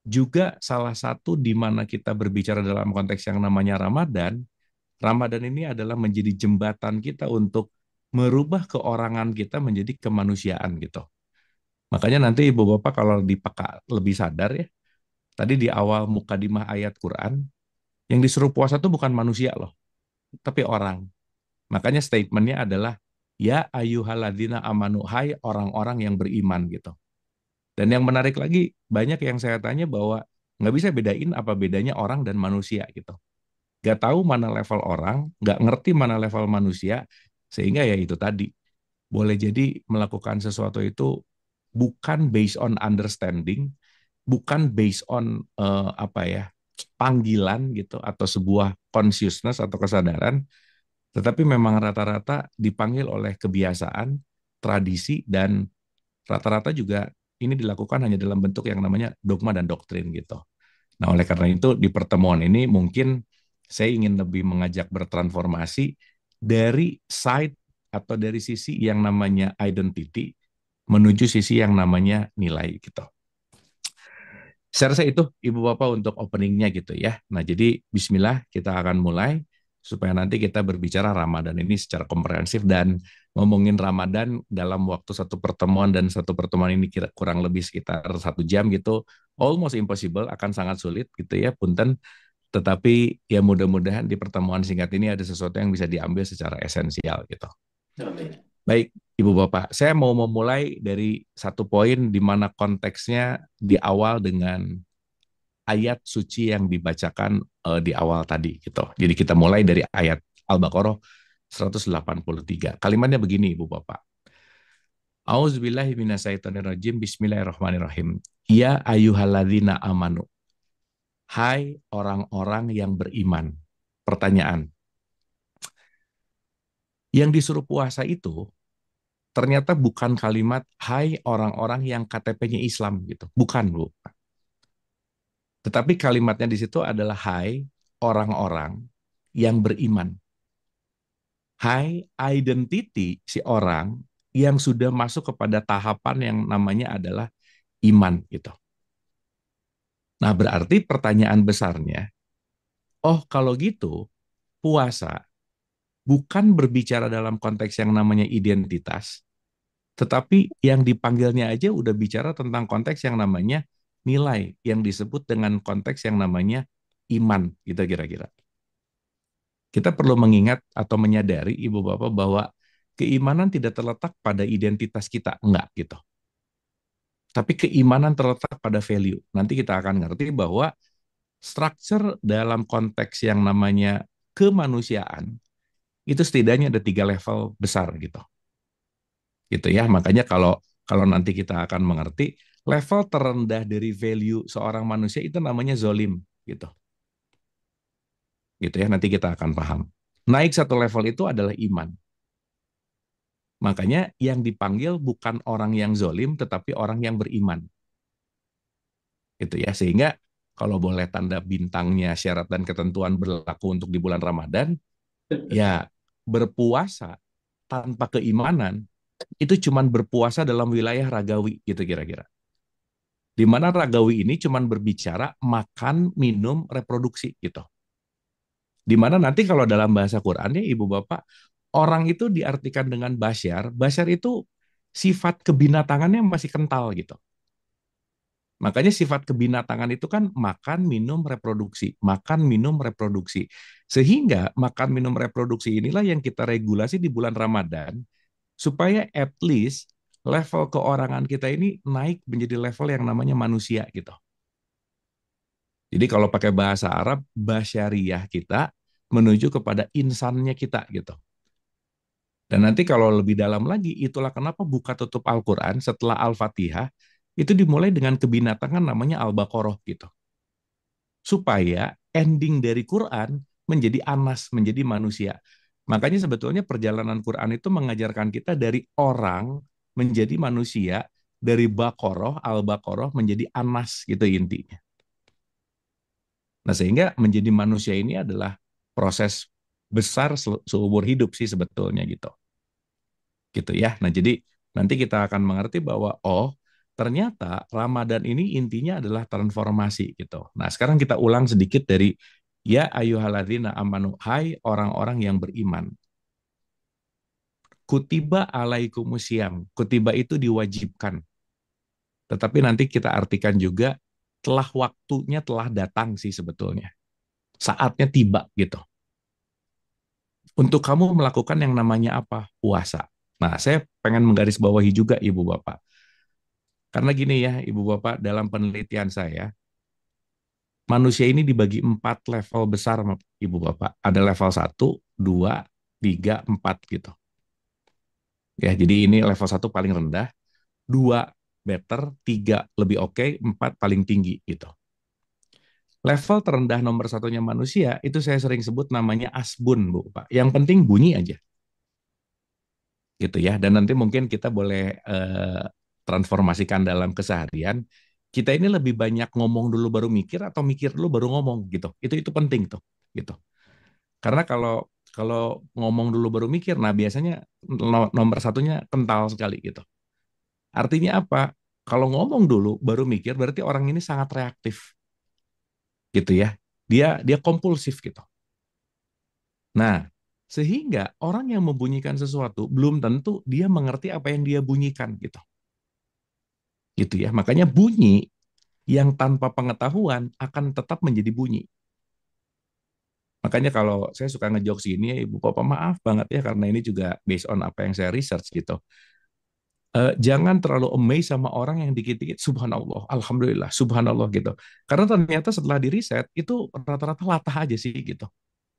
juga salah satu di mana kita berbicara dalam konteks yang namanya Ramadan, Ramadan ini adalah menjadi jembatan kita untuk merubah keorangan kita menjadi kemanusiaan gitu. Makanya nanti Ibu Bapak kalau dipeka lebih sadar ya, tadi di awal mukadimah ayat Quran, yang disuruh puasa itu bukan manusia loh, tapi orang. Makanya statementnya adalah, ya ayyuhalladzina amanu, hai orang-orang yang beriman gitu. Dan yang menarik lagi, banyak yang saya tanya bahwa nggak bisa bedain apa bedanya orang dan manusia gitu. Nggak tahu mana level orang, nggak ngerti mana level manusia, sehingga ya itu tadi. boleh jadi melakukan sesuatu itu bukan based on understanding, bukan based on panggilan gitu atau sebuah consciousness atau kesadaran, tetapi memang rata-rata dipanggil oleh kebiasaan, tradisi, dan rata-rata juga ini dilakukan hanya dalam bentuk yang namanya dogma dan doktrin gitu. Nah, oleh karena itu di pertemuan ini mungkin saya ingin lebih mengajak bertransformasi dari side atau dari sisi yang namanya identity menuju sisi yang namanya nilai gitu. Saya rasa itu Ibu Bapak untuk openingnya gitu ya. Nah, jadi bismillah kita akan mulai supaya nanti kita berbicara Ramadan ini secara komprehensif, dan ngomongin Ramadan dalam waktu satu pertemuan, dan satu pertemuan ini kira kurang lebih sekitar 1 jam gitu, almost impossible, akan sangat sulit gitu ya, punten. Tetapi ya mudah-mudahan di pertemuan singkat ini ada sesuatu yang bisa diambil secara esensial gitu. Amin. Baik, Ibu Bapak, saya mau memulai dari satu poin di mana konteksnya di awal dengan ayat suci yang dibacakan di awal tadi gitu. Jadi kita mulai dari ayat Al-Baqarah 183. Kalimatnya begini, Ibu Bapak. A'udzubillahi minasyaitonirrajim. Bismillahirrahmanirrahim. Ya ayyuhalladzina amanu. Hai orang-orang yang beriman. Pertanyaan. Yang disuruh puasa itu ternyata bukan kalimat hai orang-orang yang KTP-nya Islam gitu. Bukan, Bu. Tetapi kalimatnya di situ adalah hai orang-orang yang beriman. Hai identity si orang yang sudah masuk kepada tahapan yang namanya adalah iman gitu. Nah, berarti pertanyaan besarnya, oh kalau gitu puasa bukan berbicara dalam konteks yang namanya identitas, tetapi yang dipanggilnya aja udah bicara tentang konteks yang namanya nilai, yang disebut dengan konteks yang namanya iman gitu kira-kira. Kita perlu mengingat atau menyadari Ibu Bapak bahwa keimanan tidak terletak pada identitas kita, enggak gitu. Tapi keimanan terletak pada value. Nanti kita akan ngerti bahwa structure dalam konteks yang namanya kemanusiaan itu setidaknya ada 3 level besar gitu. Gitu ya. Makanya kalau kalau nanti kita akan mengerti level terendah dari value seorang manusia itu namanya zolim gitu. Gitu ya. Nanti kita akan paham. Naik satu level itu adalah iman. Makanya yang dipanggil bukan orang yang zolim, tetapi orang yang beriman. Gitu ya. Sehingga kalau boleh tanda bintangnya syarat dan ketentuan berlaku untuk di bulan Ramadan, ya berpuasa tanpa keimanan itu cuman berpuasa dalam wilayah ragawi gitu kira-kira. Di mana ragawi ini cuman berbicara makan, minum, reproduksi gitu. Di mana nanti kalau dalam bahasa Qurannya Ibu Bapak, orang itu diartikan dengan basyar. Basyar itu sifat kebinatangannya masih kental gitu. Makanya sifat kebinatangan itu kan makan, minum, reproduksi. Makan, minum, reproduksi. Sehingga makan, minum, reproduksi inilah yang kita regulasi di bulan Ramadan, supaya at least level keorangan kita ini naik menjadi level yang namanya manusia gitu. Jadi kalau pakai bahasa Arab, basyariah kita menuju kepada insannya kita gitu. Dan nanti kalau lebih dalam lagi, itulah kenapa buka tutup Al-Quran setelah Al-Fatihah, itu dimulai dengan kebinatangan namanya Al-Baqarah gitu. Supaya ending dari Quran menjadi anas, menjadi manusia. Makanya sebetulnya perjalanan Quran itu mengajarkan kita dari orang menjadi manusia, dari Baqarah, Al-Baqarah menjadi anas gitu intinya. Nah, sehingga menjadi manusia ini adalah proses besar seumur hidup sih sebetulnya gitu. Gitu ya. Nah, jadi nanti kita akan mengerti bahwa oh, ternyata Ramadan ini intinya adalah transformasi gitu. Nah, sekarang kita ulang sedikit dari ya ayyuhalladzina amanu, hai orang-orang yang beriman. Kutiba alaikumusiyam. Kutiba itu diwajibkan. Tetapi nanti kita artikan juga telah waktunya telah datang sih sebetulnya. Saatnya tiba gitu. Untuk kamu melakukan yang namanya apa? Puasa. Nah, saya pengen menggarisbawahi juga Ibu Bapak. Karena gini ya, Ibu Bapak, dalam penelitian saya, manusia ini dibagi 4 level besar, Ibu Bapak. Ada level 1, 2, 3, 4 gitu. Ya, jadi ini level 1 paling rendah, 2 better, 3 lebih oke, 4 paling tinggi gitu. Level terendah nomor satunya manusia itu saya sering sebut namanya asbun, Bu, Pak. Yang penting bunyi aja gitu ya. Dan nanti mungkin kita boleh transformasikan dalam keseharian. Kita ini lebih banyak ngomong dulu baru mikir atau mikir dulu baru ngomong gitu. Itu penting tuh gitu. Karena kalau kalau ngomong dulu baru mikir, nah biasanya nomor satunya kental sekali gitu. Artinya apa? Kalau ngomong dulu baru mikir berarti orang ini sangat reaktif gitu ya. Dia kompulsif gitu. Nah, sehingga orang yang membunyikan sesuatu belum tentu dia mengerti apa yang dia bunyikan gitu. Gitu ya. Makanya bunyi yang tanpa pengetahuan akan tetap menjadi bunyi. Makanya kalau saya suka ngejokes gini ya Ibu Bapak maaf banget ya karena ini juga based on apa yang saya research gitu. Jangan terlalu amazed sama orang yang dikit-dikit subhanallah, alhamdulillah, subhanallah gitu. Karena ternyata setelah di riset itu rata-rata latah aja sih gitu.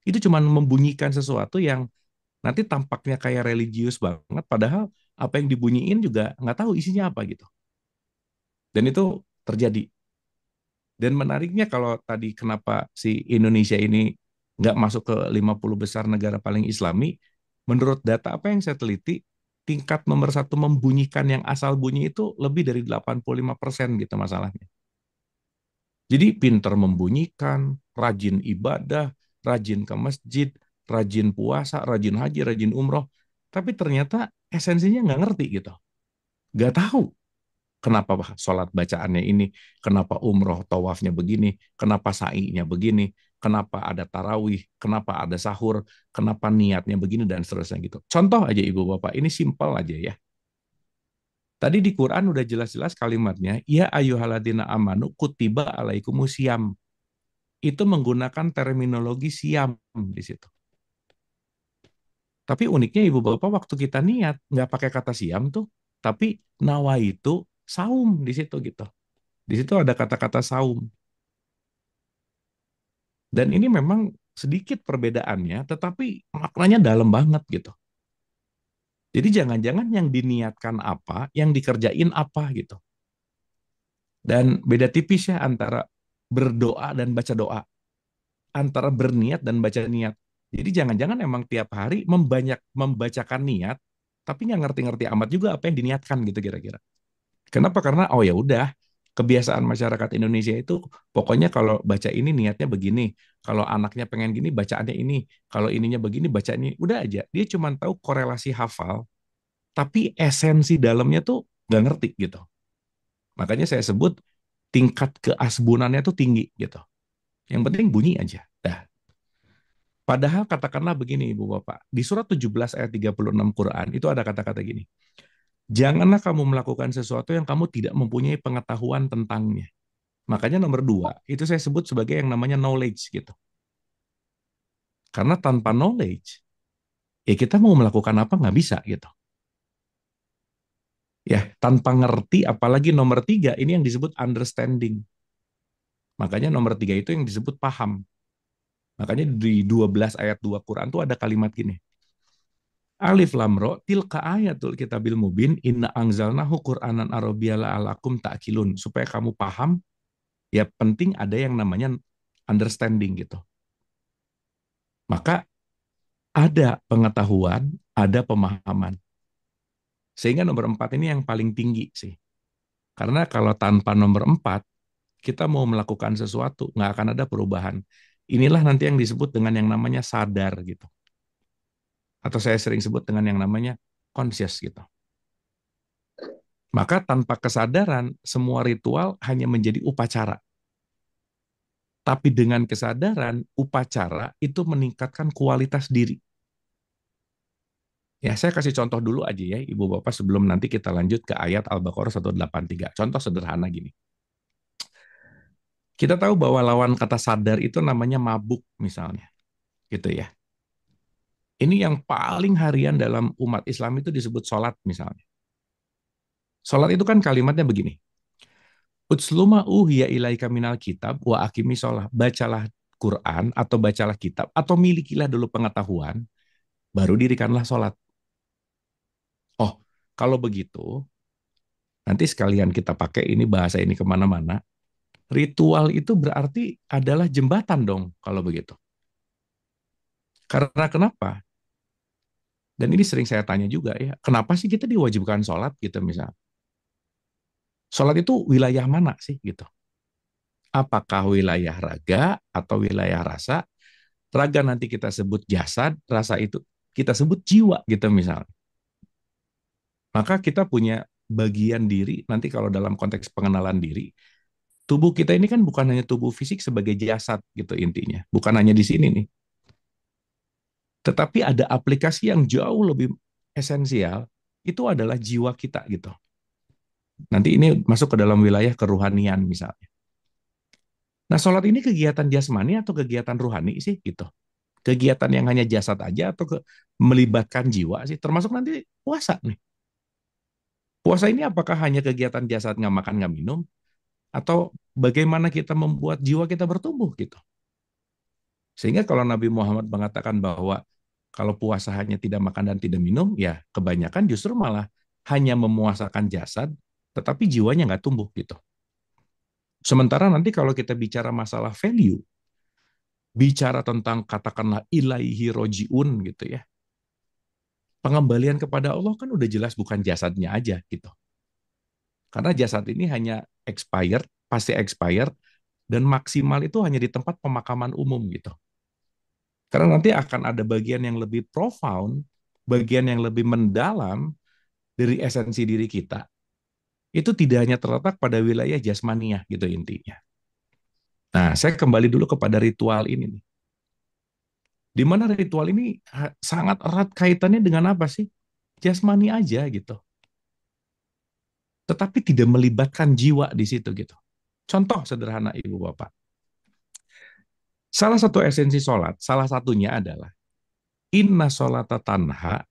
Itu cuma membunyikan sesuatu yang nanti tampaknya kayak religius banget, padahal apa yang dibunyiin juga nggak tahu isinya apa gitu. Dan itu terjadi. Dan menariknya kalau tadi kenapa si Indonesia ini nggak masuk ke 50 besar negara paling Islami, menurut data apa yang saya teliti, tingkat nomor satu membunyikan yang asal bunyi itu lebih dari 85% gitu masalahnya. Jadi pinter membunyikan, rajin ibadah, rajin ke masjid, rajin puasa, rajin haji, rajin umroh. Tapi ternyata esensinya nggak ngerti gitu. Nggak tahu kenapa sholat bacaannya ini, kenapa umroh tawafnya begini, kenapa sa'inya begini, kenapa ada tarawih, kenapa ada sahur, kenapa niatnya begini, dan seterusnya gitu. Contoh aja Ibu Bapak, ini simpel aja ya. Tadi di Quran udah jelas-jelas kalimatnya, ya ayyuhalladzina amanu kutiba alaikumusiyam. Itu menggunakan terminologi siam di situ. Tapi uniknya Ibu Bapak waktu kita niat nggak pakai kata siam tuh, tapi nawa itu saum di situ gitu. Di situ ada kata-kata saum. Dan ini memang sedikit perbedaannya, tetapi maknanya dalam banget gitu. Jadi jangan-jangan yang diniatkan apa, yang dikerjain apa gitu. Dan beda tipis ya antara berdoa dan baca doa. Antara berniat dan baca niat. Jadi jangan-jangan emang tiap hari membacakan niat, tapi nggak ngerti-ngerti amat juga apa yang diniatkan gitu kira-kira. Kenapa? Karena oh ya udah kebiasaan masyarakat Indonesia itu pokoknya kalau baca ini niatnya begini, kalau anaknya pengen gini bacaannya ini, kalau ininya begini bacaannya udah aja. Dia cuma tahu korelasi hafal, tapi esensi dalamnya tuh nggak ngerti gitu. Makanya saya sebut tingkat keasbunannya tuh tinggi gitu. Yang penting bunyi aja. Dah. Padahal katakanlah begini Ibu Bapak, di surat 17 ayat 36 Quran itu ada kata-kata gini. Janganlah kamu melakukan sesuatu yang kamu tidak mempunyai pengetahuan tentangnya. Makanya nomor 2, itu saya sebut sebagai yang namanya knowledge gitu. Karena tanpa knowledge, ya kita mau melakukan apa nggak bisa gitu. Ya, tanpa ngerti, apalagi nomor 3, ini yang disebut understanding. Makanya nomor 3 itu yang disebut paham. Makanya di 12 ayat 2 Quran tuh ada kalimat gini. Alif lam ro tilka ayatul kitabil mubin inna angzalnahu qur'anan arabiyyan la'alakum ta'qilun. Supaya kamu paham, ya penting ada yang namanya understanding gitu. Maka ada pengetahuan, ada pemahaman. Sehingga nomor 4 ini yang paling tinggi sih. Karena kalau tanpa nomor 4, kita mau melakukan sesuatu, nggak akan ada perubahan. Inilah nanti yang disebut dengan yang namanya sadar gitu. Atau saya sering sebut dengan yang namanya conscious gitu. Maka tanpa kesadaran, semua ritual hanya menjadi upacara. Tapi dengan kesadaran, upacara itu meningkatkan kualitas diri. Ya, saya kasih contoh dulu aja ya, Ibu Bapak, sebelum nanti kita lanjut ke ayat Al-Baqarah 183. Contoh sederhana gini. Kita tahu bahwa lawan kata sadar itu namanya mabuk misalnya. Gitu ya. Ini yang paling harian dalam umat Islam itu disebut sholat misalnya. Sholat itu kan kalimatnya begini. Utsluma uhiya ilaika minal kitab wa akimi sholat. Bacalah Quran atau bacalah kitab atau milikilah dulu pengetahuan, baru dirikanlah sholat. Oh, kalau begitu, nanti sekalian kita pakai ini bahasa ini kemana-mana. Ritual itu berarti adalah jembatan dong, kalau begitu. Karena kenapa? Dan ini sering saya tanya juga ya, kenapa sih kita diwajibkan sholat gitu misal? Sholat itu wilayah mana sih gitu? Apakah wilayah raga atau wilayah rasa? Raga nanti kita sebut jasad, rasa itu kita sebut jiwa gitu misalnya. Maka kita punya bagian diri, nanti kalau dalam konteks pengenalan diri, tubuh kita ini kan bukan hanya tubuh fisik sebagai jasad gitu intinya. Bukan hanya di sini nih. Tetapi ada aplikasi yang jauh lebih esensial, itu adalah jiwa kita gitu. Nanti ini masuk ke dalam wilayah keruhanian misalnya. Nah, sholat ini kegiatan jasmani atau kegiatan ruhani sih gitu. Kegiatan yang hanya jasad aja atau melibatkan jiwa sih. Termasuk nanti puasa nih. Puasa ini apakah hanya kegiatan jasad nggak makan nggak minum atau bagaimana kita membuat jiwa kita bertumbuh gitu. Sehingga kalau Nabi Muhammad mengatakan bahwa kalau puasa hanya tidak makan dan tidak minum, ya kebanyakan justru malah hanya memuasakan jasad, tetapi jiwanya nggak tumbuh gitu. Sementara nanti kalau kita bicara masalah value, bicara tentang katakanlah ilaihi rojiun gitu ya, pengembalian kepada Allah kan udah jelas bukan jasadnya aja gitu. Karena jasad ini hanya expired, pasti expired, dan maksimal itu hanya di tempat pemakaman umum gitu. Karena nanti akan ada bagian yang lebih profound, bagian yang lebih mendalam dari esensi diri kita. Itu tidak hanya terletak pada wilayah jasmaniah gitu intinya. Nah, saya kembali dulu kepada ritual ini nih. Di mana ritual ini sangat erat kaitannya dengan apa sih? Jasmani aja gitu. Tetapi tidak melibatkan jiwa di situ gitu. Contoh sederhana Ibu Bapak. Salah satu esensi sholat, salah satunya adalah inna sholata tanha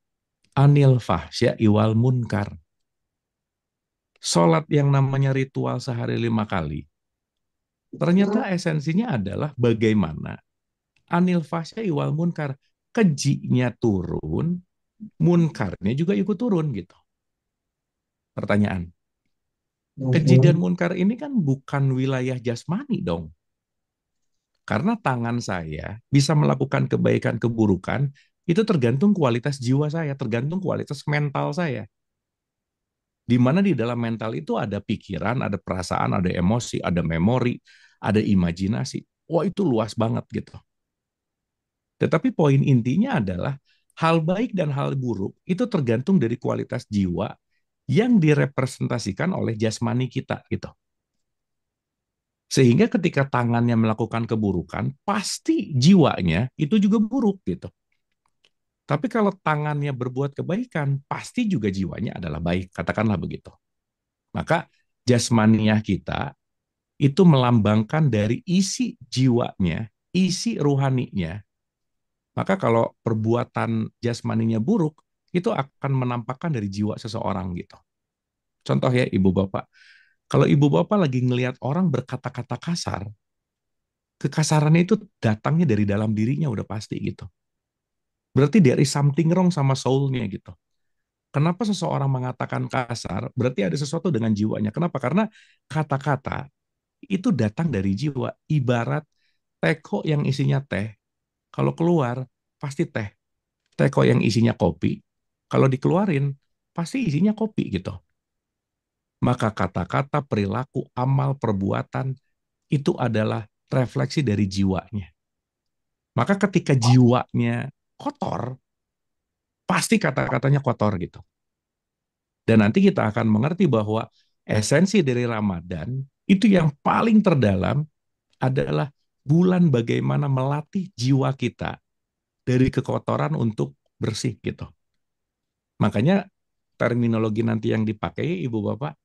anil fahsya iwal munkar. Sholat yang namanya ritual sehari 5 kali, ternyata esensinya adalah bagaimana anil fahsya iwal munkar. Kejinya turun, munkarnya juga ikut turun gitu. Pertanyaan, keji dan munkar ini kan bukan wilayah jasmani dong. Karena tangan saya bisa melakukan kebaikan keburukan, itu tergantung kualitas jiwa saya, tergantung kualitas mental saya. Di mana di dalam mental itu ada pikiran, ada perasaan, ada emosi, ada memori, ada imajinasi. Wah, itu luas banget gitu. Tetapi poin intinya adalah hal baik dan hal buruk itu tergantung dari kualitas jiwa yang direpresentasikan oleh jasmani kita gitu. Sehingga ketika tangannya melakukan keburukan, pasti jiwanya itu juga buruk gitu. Tapi kalau tangannya berbuat kebaikan, pasti juga jiwanya adalah baik, katakanlah begitu. Maka jasmaniah kita itu melambangkan dari isi jiwanya, isi ruhaninya. Maka kalau perbuatan jasmaninya buruk, itu akan menampakkan dari jiwa seseorang gitu. Contoh ya Ibu Bapak, kalau Ibu Bapak lagi ngelihat orang berkata-kata kasar, kekasarannya itu datangnya dari dalam dirinya udah pasti gitu. Berarti there is something wrong sama soul-nya gitu. Kenapa seseorang mengatakan kasar? Berarti ada sesuatu dengan jiwanya. Kenapa? Karena kata-kata itu datang dari jiwa. Ibarat teko yang isinya teh, kalau keluar pasti teh. Teko yang isinya kopi, kalau dikeluarin pasti isinya kopi gitu. Maka kata-kata, perilaku, amal, perbuatan itu adalah refleksi dari jiwanya. Maka ketika jiwanya kotor, pasti kata-katanya kotor gitu. Dan nanti kita akan mengerti bahwa esensi dari Ramadan itu yang paling terdalam adalah bulan bagaimana melatih jiwa kita dari kekotoran untuk bersih gitu. Makanya terminologi nanti yang dipakai Ibu Bapak,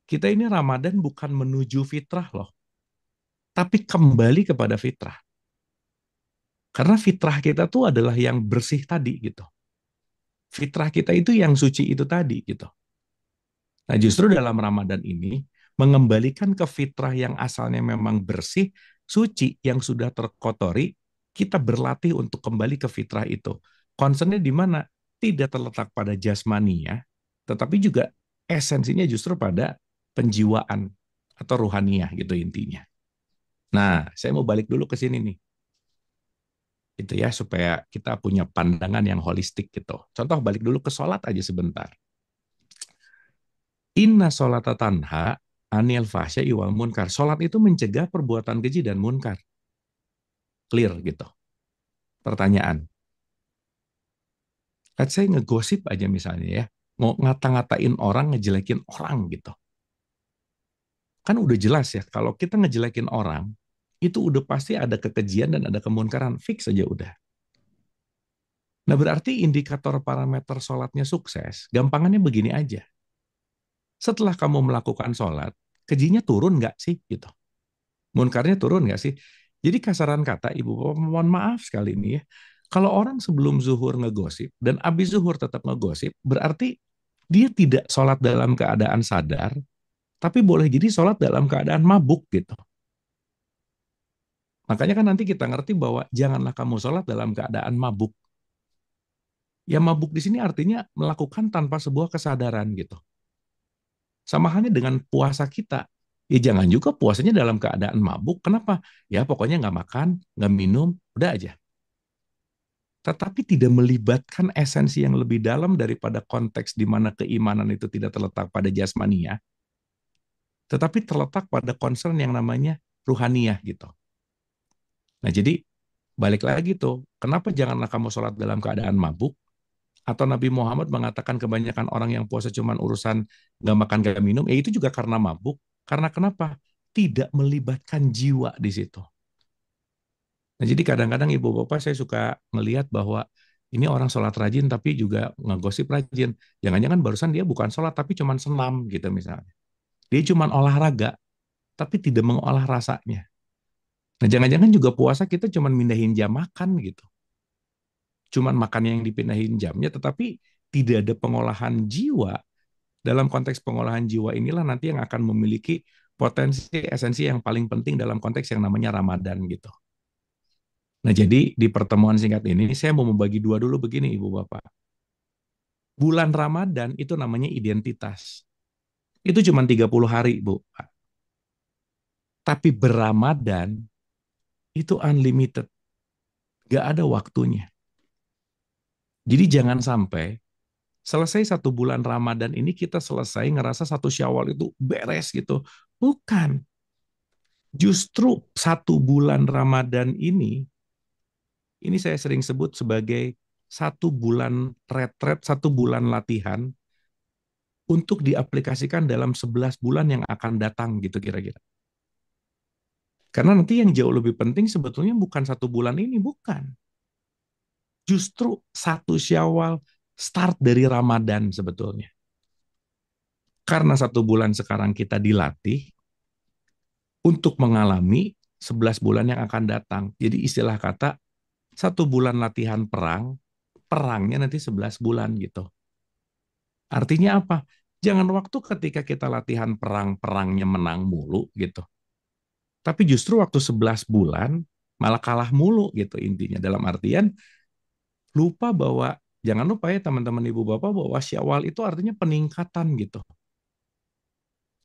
kita ini Ramadan bukan menuju fitrah loh, tapi kembali kepada fitrah. Karena fitrah kita tuh adalah yang bersih tadi gitu. Fitrah kita itu yang suci itu tadi gitu. Nah, justru dalam Ramadan ini mengembalikan ke fitrah yang asalnya memang bersih, suci, yang sudah terkotori, kita berlatih untuk kembali ke fitrah itu. Concernnya di mana? tidak terletak pada jasmania, tetapi juga esensinya justru pada penjiwaan atau ruhaniah gitu intinya. Nah, saya mau balik dulu ke sini nih. Itu ya, supaya kita punya pandangan yang holistik gitu. Contoh balik dulu ke sholat aja sebentar. Inna sholata tanha anil fahsya'i wal munkar. Sholat itu mencegah perbuatan keji dan munkar. Clear gitu. Pertanyaan. Let's say ngegosip aja misalnya ya. Mau ngata-ngatain orang, ngejelekin orang gitu. Kan udah jelas ya, kalau kita ngejelekin orang, itu udah pasti ada kekejian dan ada kemunkaran. Fix aja udah. Nah berarti indikator parameter sholatnya sukses, gampangannya begini aja. Setelah kamu melakukan sholat, kejinya turun nggak sih? Gitu. Munkarnya turun nggak sih? Jadi kasaran kata, Ibu Bapak, mohon maaf sekali ini ya. Kalau orang sebelum zuhur ngegosip dan abis zuhur tetap ngegosip, berarti dia tidak sholat dalam keadaan sadar, tapi boleh jadi sholat dalam keadaan mabuk gitu. Makanya kan nanti kita ngerti bahwa janganlah kamu sholat dalam keadaan mabuk. Ya mabuk di sini artinya melakukan tanpa sebuah kesadaran gitu. Sama halnya dengan puasa kita. Ya jangan juga puasanya dalam keadaan mabuk. Kenapa? Ya pokoknya nggak makan, nggak minum, udah aja. Tetapi tidak melibatkan esensi yang lebih dalam daripada konteks di mana keimanan itu tidak terletak pada jasmania, tetapi terletak pada concern yang namanya ruhaniyah gitu. Nah jadi balik lagi tuh, kenapa janganlah kamu sholat dalam keadaan mabuk? Atau Nabi Muhammad mengatakan kebanyakan orang yang puasa cuman urusan nggak makan nggak minum, ya itu juga karena mabuk. Karena kenapa? Tidak melibatkan jiwa di situ. Nah jadi kadang-kadang ibu bapak saya suka melihat bahwa ini orang sholat rajin tapi juga ngegosip rajin. Jangan-jangan barusan dia bukan sholat tapi cuman senam gitu misalnya. Dia cuman olahraga tapi tidak mengolah rasanya. Nah jangan-jangan juga puasa kita cuman mindahin jam makan gitu. Cuman makan yang dipindahin jamnya tetapi tidak ada pengolahan jiwa. Dalam konteks pengolahan jiwa inilah nanti yang akan memiliki potensi esensi yang paling penting dalam konteks yang namanya Ramadan gitu. Nah, jadi di pertemuan singkat ini saya mau membagi dua dulu begini Ibu Bapak. Bulan Ramadan itu namanya identitas. Itu cuma 30 hari, Bu. Tapi berramadan itu unlimited. Gak ada waktunya. Jadi jangan sampai selesai satu bulan Ramadan ini kita selesai ngerasa satu Syawal itu beres gitu. Bukan. Justru satu bulan Ramadan ini saya sering sebut sebagai satu bulan retret, satu bulan latihan untuk diaplikasikan dalam 11 bulan yang akan datang gitu kira-kira. Karena nanti yang jauh lebih penting sebetulnya bukan satu bulan ini, bukan. Justru satu Syawal start dari Ramadan sebetulnya. Karena satu bulan sekarang kita dilatih untuk mengalami 11 bulan yang akan datang. Jadi istilah kata satu bulan latihan perang, perangnya nanti 11 bulan gitu. Artinya apa? Jangan waktu ketika kita latihan perang, perangnya menang mulu gitu. Tapi justru waktu 11 bulan malah kalah mulu gitu intinya. Dalam artian lupa bahwa, jangan lupa ya teman-teman ibu bapak bahwa Syawal itu artinya peningkatan gitu.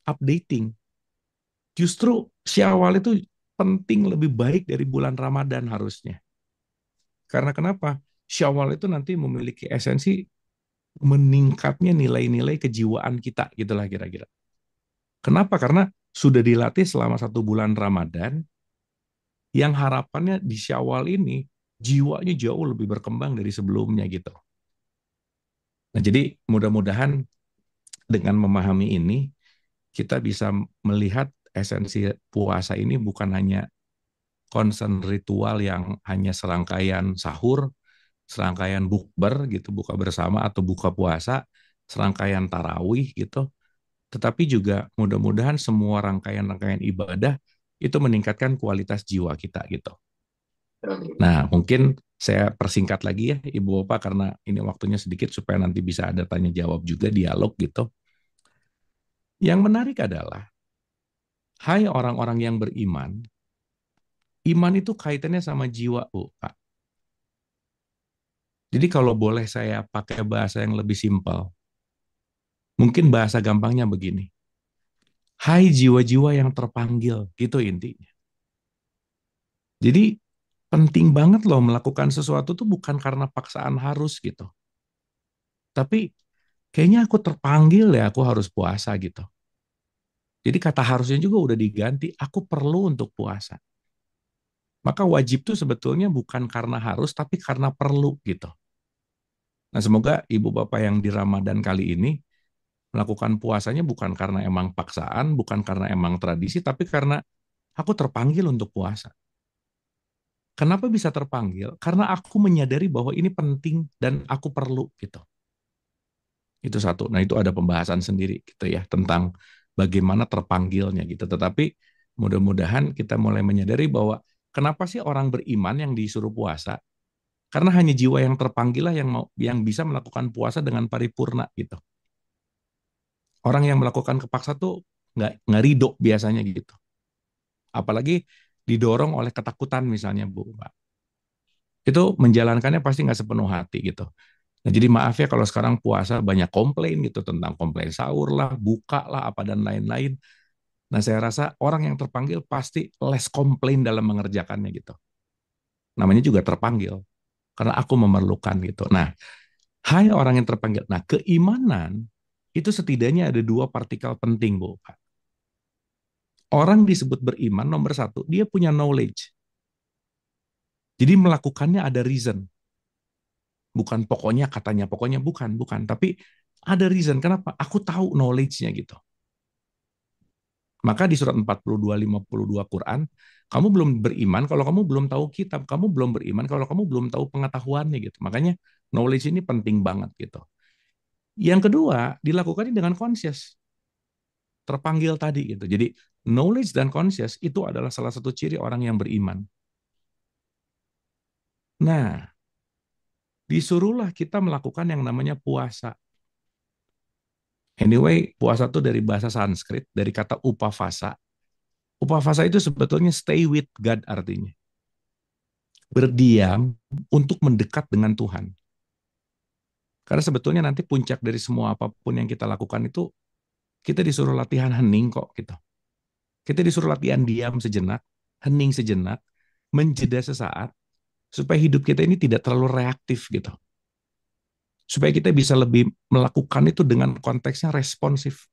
Updating. Justru Syawal itu penting lebih baik dari bulan Ramadan harusnya. Karena kenapa? Syawal itu nanti memiliki esensi meningkatnya nilai-nilai kejiwaan kita gitulah kira-kira. Kenapa? Karena sudah dilatih selama satu bulan Ramadan, yang harapannya di Syawal ini jiwanya jauh lebih berkembang dari sebelumnya gitu. Nah, jadi mudah-mudahan dengan memahami ini kita bisa melihat esensi puasa ini bukan hanya concern ritual yang hanya serangkaian sahur, serangkaian bukber gitu, buka bersama atau buka puasa, serangkaian tarawih gitu, tetapi juga mudah-mudahan semua rangkaian-rangkaian ibadah itu meningkatkan kualitas jiwa kita gitu. Nah, mungkin saya persingkat lagi ya Ibu Bapak karena ini waktunya sedikit supaya nanti bisa ada tanya jawab juga dialog gitu. Yang menarik adalah, hai orang-orang yang beriman, iman itu kaitannya sama jiwa, Bu, Pak. Jadi kalau boleh saya pakai bahasa yang lebih simpel, mungkin bahasa gampangnya begini. Hai jiwa-jiwa yang terpanggil, gitu intinya. Jadi penting banget loh melakukan sesuatu tuh bukan karena paksaan harus gitu. Tapi kayaknya aku terpanggil ya, aku harus puasa gitu. Jadi kata harusnya juga udah diganti, aku perlu untuk puasa. Maka wajib tuh sebetulnya bukan karena harus, tapi karena perlu gitu. Nah semoga ibu bapak yang di Ramadan kali ini melakukan puasanya bukan karena emang paksaan, bukan karena emang tradisi, tapi karena aku terpanggil untuk puasa. Kenapa bisa terpanggil? Karena aku menyadari bahwa ini penting dan aku perlu gitu. Itu satu. Nah, itu ada pembahasan sendiri gitu ya tentang bagaimana terpanggilnya gitu. Tetapi mudah-mudahan kita mulai menyadari bahwa kenapa sih orang beriman yang disuruh puasa? Karena hanya jiwa yang terpanggil lah yang bisa melakukan puasa dengan paripurna gitu. Orang yang melakukan kepaksa tuh nggak ridho biasanya gitu. Apalagi didorong oleh ketakutan misalnya Bu. Pak. Itu menjalankannya pasti nggak sepenuh hati gitu. Nah, jadi maaf ya kalau sekarang puasa banyak komplain gitu tentang komplain sahur lah, buka lah, apa dan lain-lain. Nah, saya rasa orang yang terpanggil pasti less komplain dalam mengerjakannya gitu. Namanya juga terpanggil karena aku memerlukan gitu. Nah, hai orang yang terpanggil. Nah, keimanan itu setidaknya ada dua partikel penting, Bu. Orang disebut beriman nomor satu, dia punya knowledge. Jadi melakukannya ada reason. Bukan pokoknya katanya, pokoknya bukan. Tapi ada reason. Kenapa? Aku tahu knowledge-nya gitu. Maka di surat 42, 52 Quran, kamu belum beriman kalau kamu belum tahu kitab. Kamu belum beriman kalau kamu belum tahu pengetahuannya gitu. Makanya knowledge ini penting banget gitu. Yang kedua, dilakukannya dengan conscious. Terpanggil tadi gitu. Jadi knowledge dan conscious itu adalah salah satu ciri orang yang beriman. Nah, disuruhlah kita melakukan yang namanya puasa. Anyway, puasa itu dari bahasa Sanskrit, dari kata upavasa. Upavasa itu sebetulnya stay with God artinya. Berdiam untuk mendekat dengan Tuhan. Karena sebetulnya nanti puncak dari semua apapun yang kita lakukan itu, kita disuruh latihan hening kok gitu. Kita disuruh latihan diam sejenak, hening sejenak, menjeda sesaat, supaya hidup kita ini tidak terlalu reaktif gitu. Supaya kita bisa lebih melakukan itu dengan konteksnya responsif,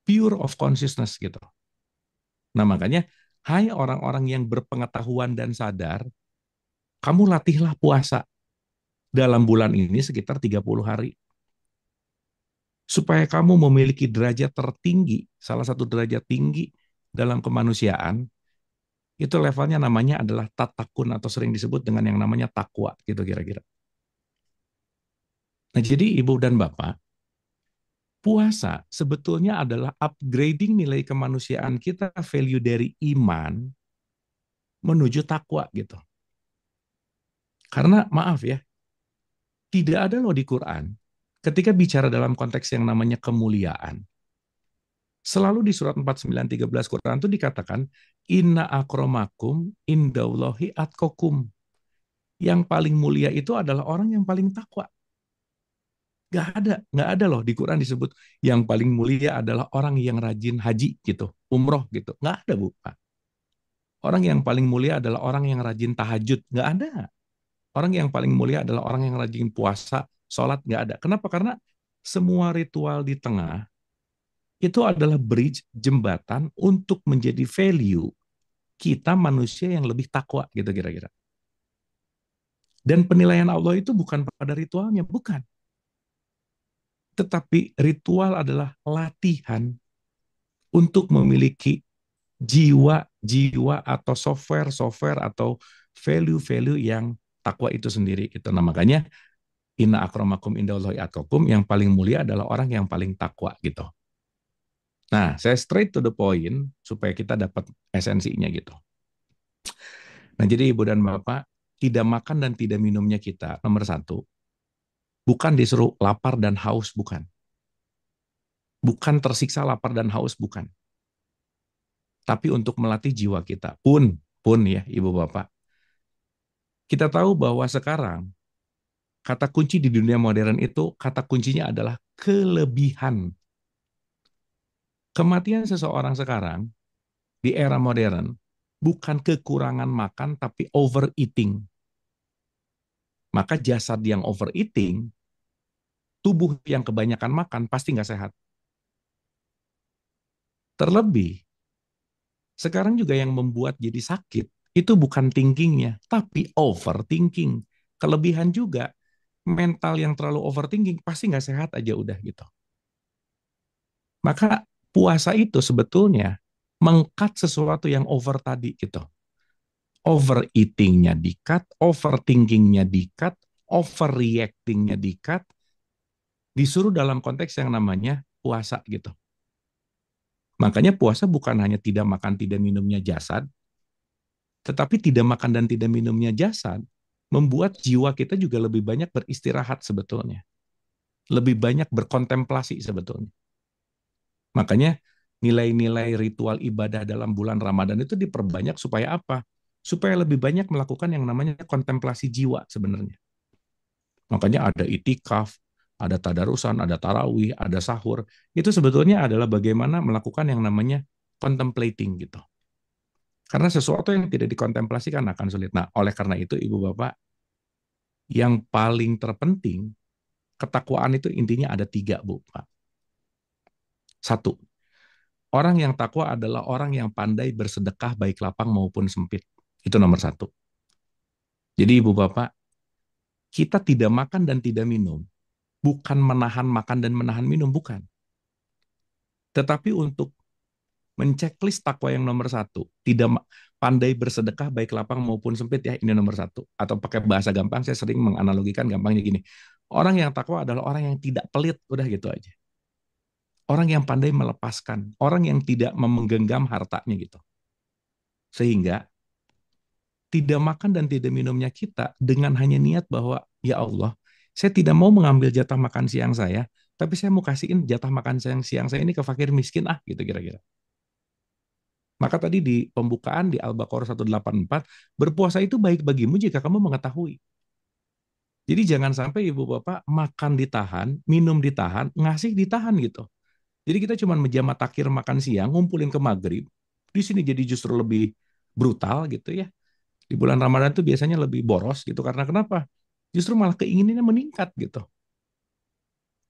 pure of consciousness gitu. Nah makanya, hai orang-orang yang berpengetahuan dan sadar, kamu latihlah puasa dalam bulan ini sekitar 30 hari. Supaya kamu memiliki derajat tertinggi, salah satu derajat tinggi dalam kemanusiaan, itu levelnya namanya adalah tatakun atau sering disebut dengan yang namanya takwa, gitu kira-kira. Nah jadi ibu dan bapak, puasa sebetulnya adalah upgrading nilai kemanusiaan kita, value dari iman menuju takwa gitu. Karena maaf ya, tidak ada loh di Quran ketika bicara dalam konteks yang namanya kemuliaan. Selalu di surat 49:13 Quran itu dikatakan inna akromakum indallahi atqakum. Yang paling mulia itu adalah orang yang paling takwa. Nggak ada loh di Quran disebut yang paling mulia adalah orang yang rajin haji gitu, umroh gitu. Nggak ada, Bu. Orang yang paling mulia adalah orang yang rajin tahajud. Nggak ada. Orang yang paling mulia adalah orang yang rajin puasa, sholat. Nggak ada. Kenapa? Karena semua ritual di tengah itu adalah bridge, jembatan untuk menjadi value kita manusia yang lebih takwa gitu kira-kira. Dan penilaian Allah itu bukan pada ritualnya, bukan. Tetapi ritual adalah latihan untuk memiliki jiwa-jiwa atau software-software atau value-value yang takwa itu sendiri gitu. Nah, makanya inna akramakum indallahi atqakum, yang paling mulia adalah orang yang paling takwa gitu. Nah, saya straight to the point supaya kita dapat esensinya gitu. Nah, jadi Ibu dan Bapak, tidak makan dan tidak minumnya kita, nomor satu, bukan disuruh lapar dan haus, bukan. Bukan tersiksa lapar dan haus, bukan. Tapi untuk melatih jiwa kita. Pun ya Ibu Bapak. Kita tahu bahwa sekarang, Kata kunci di dunia modern itu, kata kuncinya adalah kelebihan. Kematian seseorang sekarang di era modern bukan kekurangan makan, tapi overeating. Maka jasad yang overeating, tubuh yang kebanyakan makan pasti nggak sehat. Terlebih, sekarang juga yang membuat jadi sakit, itu bukan thinkingnya, tapi overthinking. Kelebihan juga, mental yang terlalu overthinking pasti nggak sehat aja udah gitu. Maka puasa itu sebetulnya mengkat sesuatu yang over tadi gitu. Overeatingnya di-cut, overthinkingnya di-cut, overreactingnya di-cut, disuruh dalam konteks yang namanya puasa gitu. Makanya puasa bukan hanya tidak makan, tidak minumnya jasad, tetapi tidak makan dan tidak minumnya jasad membuat jiwa kita juga lebih banyak beristirahat sebetulnya. Lebih banyak berkontemplasi sebetulnya. Makanya nilai-nilai ritual ibadah dalam bulan Ramadan itu diperbanyak supaya apa? Supaya lebih banyak melakukan yang namanya kontemplasi jiwa sebenarnya. Makanya ada itikaf, ada tadarusan, ada tarawih, ada sahur. Itu sebetulnya adalah bagaimana melakukan yang namanya contemplating gitu. Karena sesuatu yang tidak dikontemplasikan akan sulit. Nah, oleh karena itu Ibu Bapak, yang paling terpenting, ketakwaan itu intinya ada 3, Bu. Pak. 1, orang yang takwa adalah orang yang pandai bersedekah baik lapang maupun sempit. Itu nomor 1. Jadi Ibu Bapak, kita tidak makan dan tidak minum. Bukan menahan makan dan menahan minum, bukan. Tetapi untuk menceklis takwa yang nomor 1, tidak pandai bersedekah baik lapang maupun sempit, ya ini nomor 1. Atau pakai bahasa gampang, saya sering menganalogikan gampangnya gini. Orang yang takwa adalah orang yang tidak pelit, udah gitu aja. Orang yang pandai melepaskan, orang yang tidak menggenggam hartanya gitu. Sehingga tidak makan dan tidak minumnya kita dengan hanya niat bahwa, ya Allah, saya tidak mau mengambil jatah makan siang saya, tapi saya mau kasihin jatah makan siang saya ini ke fakir miskin, gitu kira-kira. Maka tadi di pembukaan di Al-Baqarah 184, berpuasa itu baik bagimu jika kamu mengetahui. Jadi jangan sampai Ibu Bapak makan ditahan, minum ditahan, ngasih ditahan gitu. Jadi kita cuma menjamak takhir makan siang, ngumpulin ke maghrib. Di sini jadi justru lebih brutal gitu ya. Di bulan Ramadan itu biasanya lebih boros gitu. Karena kenapa? Justru malah keinginannya meningkat gitu.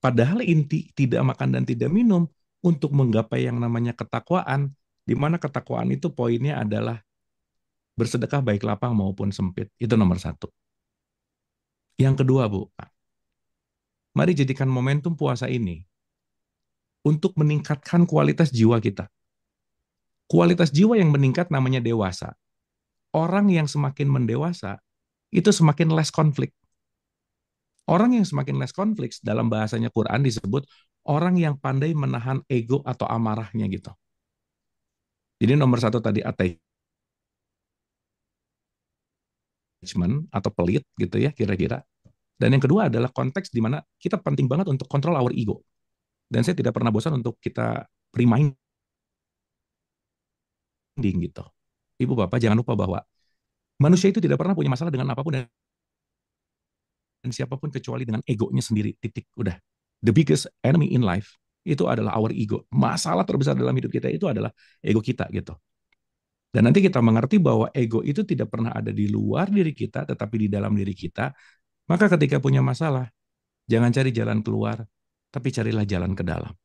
Padahal inti tidak makan dan tidak minum untuk menggapai yang namanya ketakwaan, di mana ketakwaan itu poinnya adalah bersedekah baik lapang maupun sempit. Itu nomor 1. Yang kedua, Bu, mari jadikan momentum puasa ini untuk meningkatkan kualitas jiwa kita. Kualitas jiwa yang meningkat namanya dewasa. Orang yang semakin mendewasa, itu semakin less konflik. Orang yang semakin less konflik, dalam bahasanya Quran disebut orang yang pandai menahan ego atau amarahnya gitu. Jadi nomor 1 tadi attachment atau pelit gitu ya kira-kira. Dan yang kedua adalah konteks di mana kita penting banget untuk kontrol our ego. Dan saya tidak pernah bosan untuk kita reminding gitu. Ibu Bapak jangan lupa bahwa manusia itu tidak pernah punya masalah dengan apapun dan siapapun kecuali dengan egonya sendiri. Titik. Udah. The biggest enemy in life itu adalah our ego. Masalah terbesar dalam hidup kita itu adalah ego kita gitu. Dan nanti kita mengerti bahwa ego itu tidak pernah ada di luar diri kita, tetapi di dalam diri kita. Maka ketika punya masalah, jangan cari jalan keluar, tapi carilah jalan ke dalam.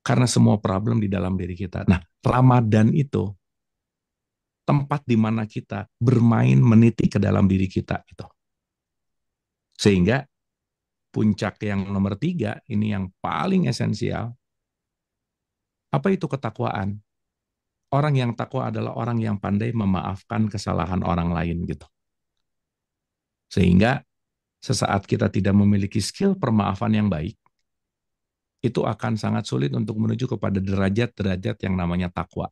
Karena semua problem di dalam diri kita. Nah, Ramadan itu tempat di mana kita bermain meniti ke dalam diri kita itu. Sehingga puncak yang nomor 3, ini yang paling esensial. Apa itu ketakwaan? Orang yang takwa adalah orang yang pandai memaafkan kesalahan orang lain gitu. Sehingga sesaat kita tidak memiliki skill permaafan yang baik, itu akan sangat sulit untuk menuju kepada derajat-derajat yang namanya takwa.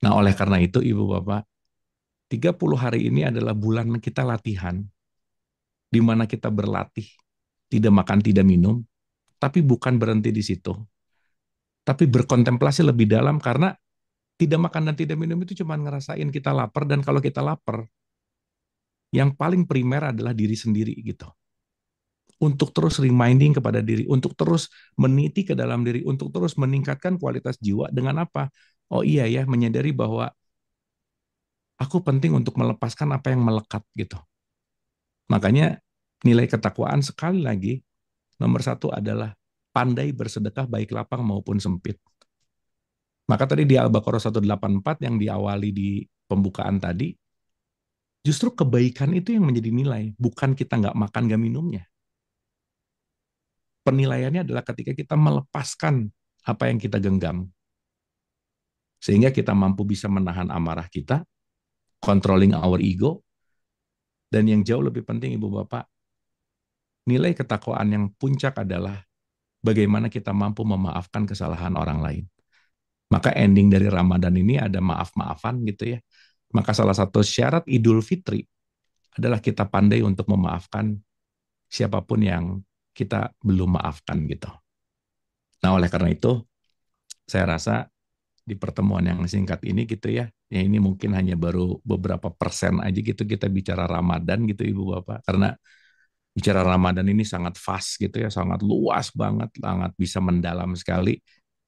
Nah, oleh karena itu Ibu Bapak, 30 hari ini adalah bulan kita latihan, di mana kita berlatih, tidak makan, tidak minum, tapi bukan berhenti di situ. Tapi berkontemplasi lebih dalam, karena tidak makan dan tidak minum itu cuma ngerasain kita lapar, dan kalau kita lapar, Yang paling primer adalah diri sendiri gitu. Untuk terus reminding kepada diri, untuk terus meniti ke dalam diri, untuk terus meningkatkan kualitas jiwa dengan apa? Oh iya ya, menyadari bahwa aku penting untuk melepaskan apa yang melekat gitu. Makanya nilai ketakwaan sekali lagi, nomor satu adalah pandai bersedekah baik lapang maupun sempit. Maka tadi di Al-Baqarah 184 yang diawali di pembukaan tadi, justru kebaikan itu yang menjadi nilai, bukan kita nggak makan, nggak minumnya. Penilaiannya adalah ketika kita melepaskan apa yang kita genggam, sehingga kita mampu bisa menahan amarah kita, controlling our ego, dan yang jauh lebih penting Ibu Bapak, nilai ketakwaan yang puncak adalah bagaimana kita mampu memaafkan kesalahan orang lain. Maka ending dari Ramadan ini ada maaf-maafan gitu ya. Maka salah satu syarat Idul Fitri adalah kita pandai untuk memaafkan siapapun yang kita belum maafkan gitu. Nah, oleh karena itu, saya rasa di pertemuan yang singkat ini gitu ya ini mungkin hanya baru beberapa persen aja gitu kita bicara Ramadan gitu Ibu Bapak. Karena bicara Ramadan ini sangat vast gitu ya, sangat luas banget, sangat bisa mendalam sekali.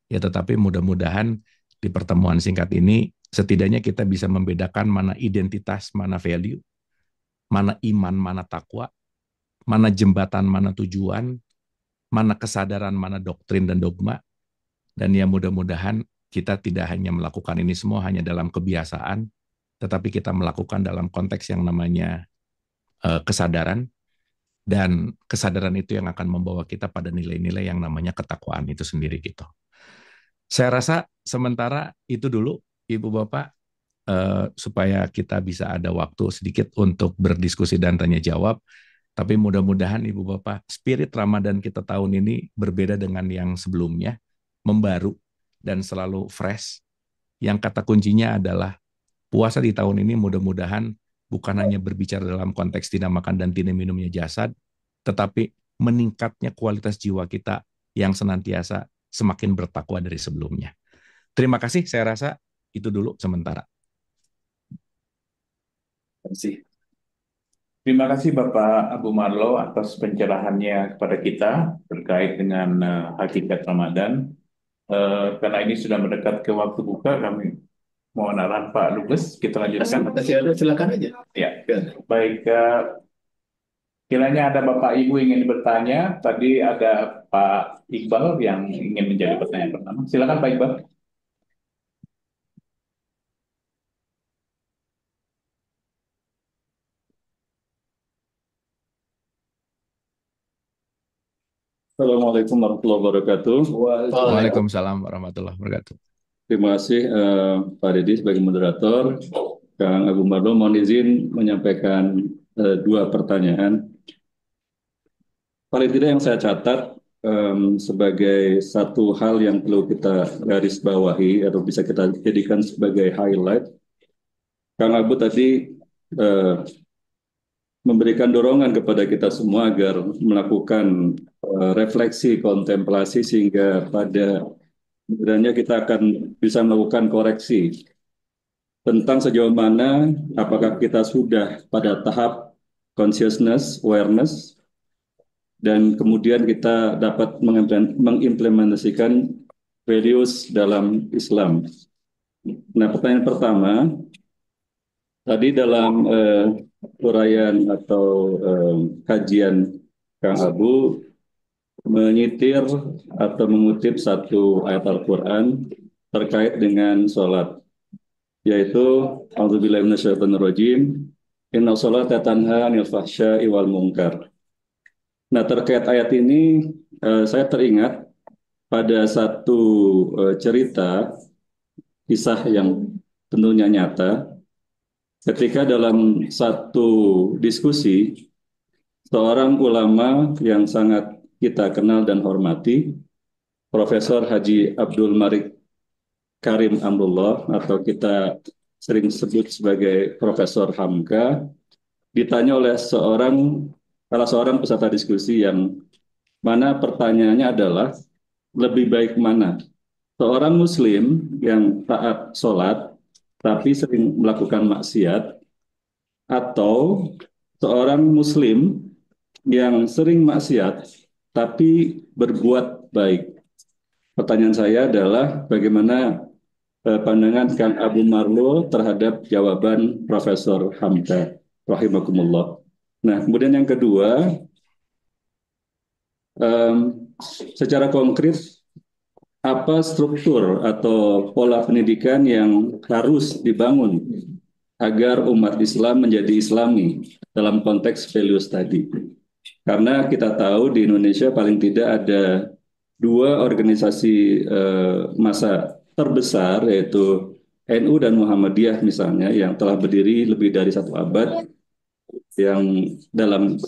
Ya tetapi mudah-mudahan di pertemuan singkat ini setidaknya kita bisa membedakan mana identitas, mana value, mana iman, mana takwa, mana jembatan, mana tujuan, mana kesadaran, mana doktrin dan dogma. Dan ya mudah-mudahan kita tidak hanya melakukan ini semua hanya dalam kebiasaan, tetapi kita melakukan dalam konteks yang namanya kesadaran, dan kesadaran itu yang akan membawa kita pada nilai-nilai yang namanya ketakwaan itu sendiri gitu. Saya rasa sementara itu dulu Ibu Bapak, supaya kita bisa ada waktu sedikit untuk berdiskusi dan tanya jawab. Tapi mudah-mudahan Ibu Bapak, spirit Ramadan kita tahun ini berbeda dengan yang sebelumnya, membaru dan selalu fresh. Yang kata kuncinya adalah puasa di tahun ini mudah-mudahan bukan hanya berbicara dalam konteks tidak makan dan tidak minumnya jasad, tetapi meningkatnya kualitas jiwa kita yang senantiasa semakin bertakwa dari sebelumnya. Terima kasih, saya rasa itu dulu sementara. Terima kasih. Terima kasih Bapak Abu Marlo atas pencerahannya kepada kita terkait dengan hakikat Ramadan. Karena ini sudah mendekat ke waktu buka, kami mohon arahan Pak Dubes. Kita lanjutkan. Masih ada, silakan aja. Ya, baik. Kiranya ada Bapak Ibu ingin bertanya. Tadi ada Pak Iqbal yang ingin menjadi pertanyaan pertama. Silakan Pak Iqbal. Assalamualaikum warahmatullahi wabarakatuh. Waalaikumsalam warahmatullahi wabarakatuh. Terima kasih Pak Deddy sebagai moderator. Kang Abu Marlo, mohon izin menyampaikan dua pertanyaan. Paling tidak yang saya catat sebagai satu hal yang perlu kita garis bawahi atau bisa kita jadikan sebagai highlight. Kang Abu tadi memberikan dorongan kepada kita semua agar melakukan refleksi, kontemplasi sehingga pada sebenarnya kita akan bisa melakukan koreksi tentang sejauh mana apakah kita sudah pada tahap consciousness, awareness, dan kemudian kita dapat mengimplementasikan values dalam Islam. Nah, pertanyaan pertama, tadi dalam uraian atau kajian Kang Abu menyitir atau mengutip satu ayat Al-Quran terkait dengan sholat, yaitu A'udzubillahi minasyaitonirrajim, inna sholata tanha 'anil fahsya'i wal munkar. Nah, terkait ayat ini saya teringat pada satu cerita kisah yang tentunya nyata ketika dalam satu diskusi seorang ulama yang sangat kita kenal dan hormati, Profesor Haji Abdul Malik Karim Amrullah atau kita sering sebut sebagai Profesor Hamka, ditanya oleh salah seorang peserta diskusi yang mana pertanyaannya adalah lebih baik mana seorang muslim yang taat sholat tapi sering melakukan maksiat atau seorang Muslim yang sering maksiat tapi berbuat baik. Pertanyaan saya adalah bagaimana pandangan Kang Abu Marlo terhadap jawaban Profesor Hamka rahimakumullah. Nah, kemudian yang kedua, secara konkret apa struktur atau pola pendidikan yang harus dibangun agar umat Islam menjadi Islami dalam konteks values tadi. Karena kita tahu di Indonesia paling tidak ada dua organisasi massa terbesar, yaitu NU dan Muhammadiyah misalnya, yang telah berdiri lebih dari 1 abad, yang dalam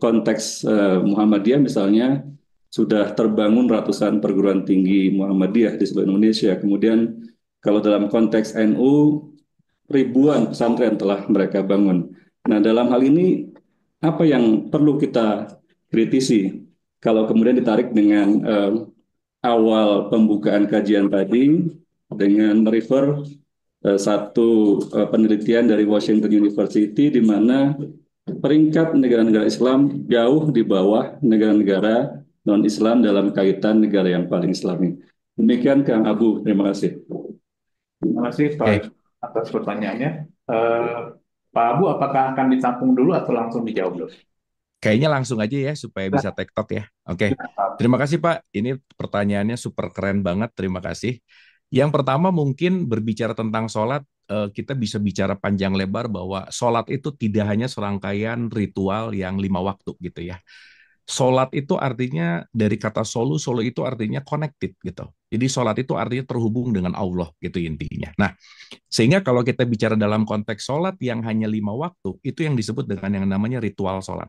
konteks Muhammadiyah misalnya sudah terbangun ratusan perguruan tinggi Muhammadiyah di seluruh Indonesia. Kemudian kalau dalam konteks NU, ribuan pesantren telah mereka bangun. Nah, dalam hal ini apa yang perlu kita kritisi kalau kemudian ditarik dengan awal pembukaan kajian tadi dengan merefer satu penelitian dari Washington University di mana peringkat negara-negara Islam jauh di bawah negara-negara non-Islam dalam kaitan negara yang paling Islami. Demikian Kang Abu, terima kasih. Terima kasih Pak atas pertanyaannya. Pak Abu, apakah akan ditampung dulu atau langsung dijawab dulu? Kayaknya langsung aja ya supaya bisa tektok ya. Oke. Terima kasih Pak. Ini pertanyaannya super keren banget. Terima kasih. Yang pertama mungkin berbicara tentang sholat, kita bisa bicara panjang lebar bahwa sholat itu tidak hanya serangkaian ritual yang 5 waktu gitu ya. Sholat itu artinya dari kata solo itu artinya connected gitu. Jadi sholat itu artinya terhubung dengan Allah gitu intinya. Nah, sehingga kalau kita bicara dalam konteks sholat yang hanya 5 waktu, itu yang disebut dengan yang namanya ritual sholat.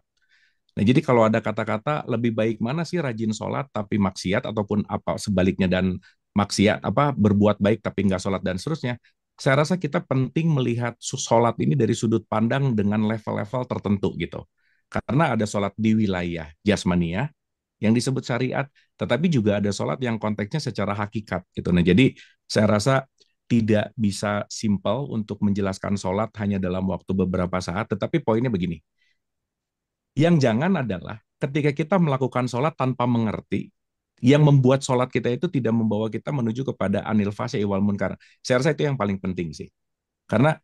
Nah, jadi kalau ada kata-kata lebih baik mana sih rajin sholat tapi maksiat ataupun apa sebaliknya dan maksiat apa berbuat baik tapi nggak sholat dan seterusnya, saya rasa kita penting melihat sholat ini dari sudut pandang dengan level-level tertentu gitu. Karena ada sholat di wilayah jasmania yang disebut syariat, tetapi juga ada sholat yang konteksnya secara hakikat gitu. Nah, jadi saya rasa tidak bisa simpel untuk menjelaskan sholat hanya dalam waktu beberapa saat, tetapi poinnya begini. Yang jangan adalah ketika kita melakukan sholat tanpa mengerti, yang membuat sholat kita itu tidak membawa kita menuju kepada anil fase wal munkar. Saya rasa itu yang paling penting sih. Karena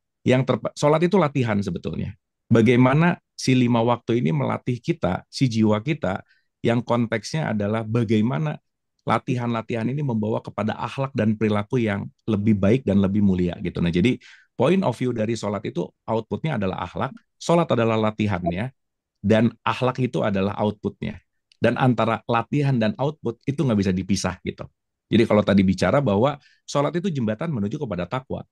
sholat itu latihan sebetulnya. Bagaimana si 5 waktu ini melatih kita, si jiwa kita, yang konteksnya adalah bagaimana latihan-latihan ini membawa kepada akhlak dan perilaku yang lebih baik dan lebih mulia gitu. Nah, jadi point of view dari sholat itu outputnya adalah akhlak, sholat adalah latihannya, dan akhlak itu adalah outputnya. Dan antara latihan dan output itu nggak bisa dipisah gitu. Jadi kalau tadi bicara bahwa sholat itu jembatan menuju kepada takwa.